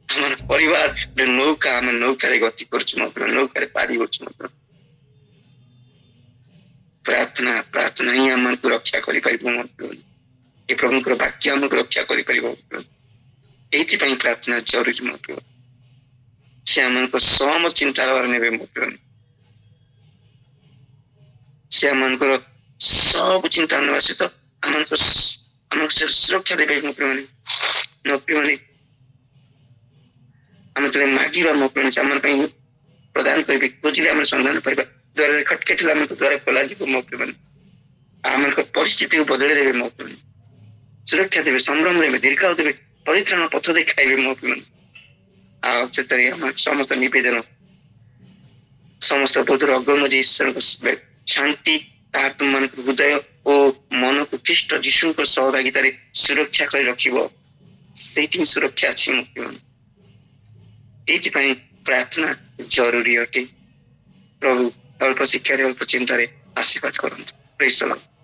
ଆମର ପରିବାର ଗୋଟେ ନୌକା ଆମେ ନୌକାରେ ଗତି କରୁଛୁ ମୋ ପ୍ରିୟ ନୌକାରେ ପାରି ହଉଛୁ ମୋ ପ୍ରିୟ ପ୍ରାର୍ଥନା ପ୍ରାର୍ଥନା ହିଁ ଆମକୁ ରକ୍ଷା କରିପାରିବ ମୋ ପ୍ରିୟ ଏ ପ୍ରଭୁଙ୍କର ବାକ୍ୟ ଆମକୁ ରକ୍ଷା କରିପାରିବ ଏଇଥିପାଇଁ ପ୍ରାର୍ଥନା ଜରୁରୀ ମୋ ପ୍ରିୟ ସେ ଆମଙ୍କ ସମ ଚିନ୍ତାଧାରା ନେବେ ମୋ ପ୍ରିୟ ସେ ଆମଙ୍କର ସବୁ ଚିନ୍ତା ନେବା ସହିତ ଆମକୁ ସୁରକ୍ଷା ଦେବେ ମୋ ପ୍ରିୟ ମାନେ ଆମେ ଯେତେବେଳେ ମାଗିବା ମୋ ପ୍ରିୟ ଆମ ପାଇଁ ପ୍ରଦାନ କରିବେ ଖୋଜିଲେ ଆମେ ସନ୍ଧାନ କରିବା ଦ୍ୱାରରେ ଖଟଖଟିଲେ ଆମକୁ ଦ୍ୱାର ଖୋଲାଯିବ ମୋ ପ୍ରିୟ ମାନେ ଆମଙ୍କ ପରିସ୍ଥିତିକୁ ବଦଳେଇ ଦେବେ ମୋ ପ୍ରିୟ ସୁରକ୍ଷା ଦେବେ ସମ୍ଭ୍ରମ ଦେବେ ଦୀର୍ଘାୟୁ ଦେବେ ପରିତ୍ରାଣ ପଥ ଦେଖାଇବେ ମୋ ପ୍ରିୟ ଆଉ ସେଥିରେ ଆମର ସମସ୍ତ ନିବେଦନ ସମସ୍ତ ବୋଧର ଅଗମ୍ୟ ଯେ ଈଶ୍ୱରଙ୍କ ଶାନ୍ତି ତାହା ତୁମମାନଙ୍କ ହୃଦୟ ଓ ମନକୁ ଖ୍ରୀଷ୍ଟ ଯୀଶୁଙ୍କ ସହଭାଗିତାରେ ସୁରକ୍ଷା କରି ରଖିବ ସେଇଠି ସୁରକ୍ଷା ଅଛି ମୋ ପ୍ରିୟ ଏଇଥିପାଇଁ ପ୍ରାର୍ଥନା ଜରୁରୀ ଅଟେ ପ୍ରଭୁ ଅଳ୍ପ ଶିକ୍ଷାରେ ଅଳ୍ପ ଚିନ୍ତାରେ ଆଶୀର୍ବାଦ କରନ୍ତୁ ପ୍ରେଜ୍ ଦ ଲର୍ଡ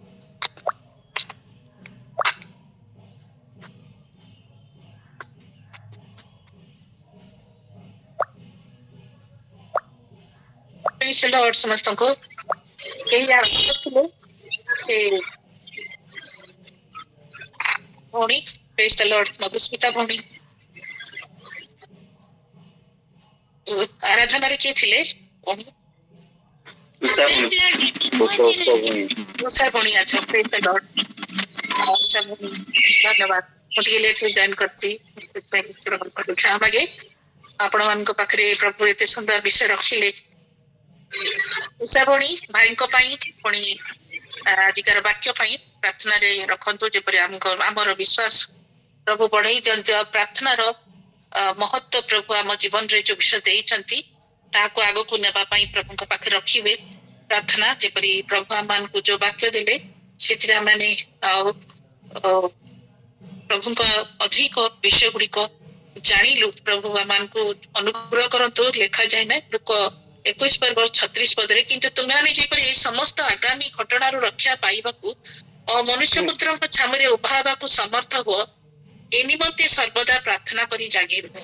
ପ୍ରେଜ୍ ଦ ଲର୍ଡ ସମସ୍ତଙ୍କୁ ଏଇ ଆସୁଥିଲେ ସେ ଭଉଣୀ ପ୍ରେଜ୍ ଦ ଲର୍ଡ ମଧୁସ୍ମିତା ଭଉଣୀ ଆରାଧନାରେ କିଏ ଥିଲେ ଉଷା ଭଉଣୀ ଆଚ୍ଛା ପ୍ରେଜ୍ ଦ ଲର୍ଡ ଧନ୍ୟବାଦ ମୁଁ ଟିକେ ଲେଟ୍ରେ ଜଏନ୍ କରିଛି କ୍ଷମା ମାଗେ ଆପଣ ମାନଙ୍କ ପାଖରେ ପ୍ରଭୁ ଏତେ ସୁନ୍ଦର ବିଷୟ ରଖିଲେ ଉଷା ଭଉଣୀ ଭାଇଙ୍କ ପାଇଁ ପୁଣି ଆଜିକାର ବାକ୍ୟ ପାଇଁ ପ୍ରାର୍ଥନାରେ ରଖନ୍ତୁ ଯେପରି ଆମର ବିଶ୍ୱାସ ପ୍ରଭୁ ବଢେଇ ଦିଅନ୍ତି ଆଉ ପ୍ରାର୍ଥନାର ମହତ୍ଵ ପ୍ରଭୁ ଆମ ଜୀବନରେ ଯୋଉ ବିଷୟ ଦେଇଛନ୍ତି ତାହାକୁ ଆଗକୁ ନେବା ପାଇଁ ପ୍ରଭୁଙ୍କ ପାଖରେ ରଖିବେ ପ୍ରାର୍ଥନା ଯେପରି ପ୍ରଭୁ ଆମମାନଙ୍କୁ ଯୋଉ ବାକ୍ୟ ଦେଲେ ସେଥିରେ ଆମେ ପ୍ରଭୁଙ୍କ ଅଧିକ ବିଷୟ ଗୁଡିକ ଜାଣିଲୁ ପ୍ରଭୁ ଆମମାନଙ୍କୁ ଅନୁଗ୍ରହ କରନ୍ତୁ ଲେଖାଯାଏ ନା ଲୋକ 21 ପର୍ବ 36 ପଦରେ କିନ୍ତୁ ତୁମେମାନେ ଯେପରି ଏଇ ସମସ୍ତ ଆଗାମୀ ଘଟଣାରୁ ରକ୍ଷା ପାଇବାକୁ ମନୁଷ୍ୟ ପୁତ୍ରଙ୍କ ଛାମୁରେ ଉଭା ହେବାକୁ ସମର୍ଥ ହୁଅ ଏ ନିମନ୍ତେ ସର୍ବଦା ପ୍ରାର୍ଥନା କରି ଜାଗି ରୁହ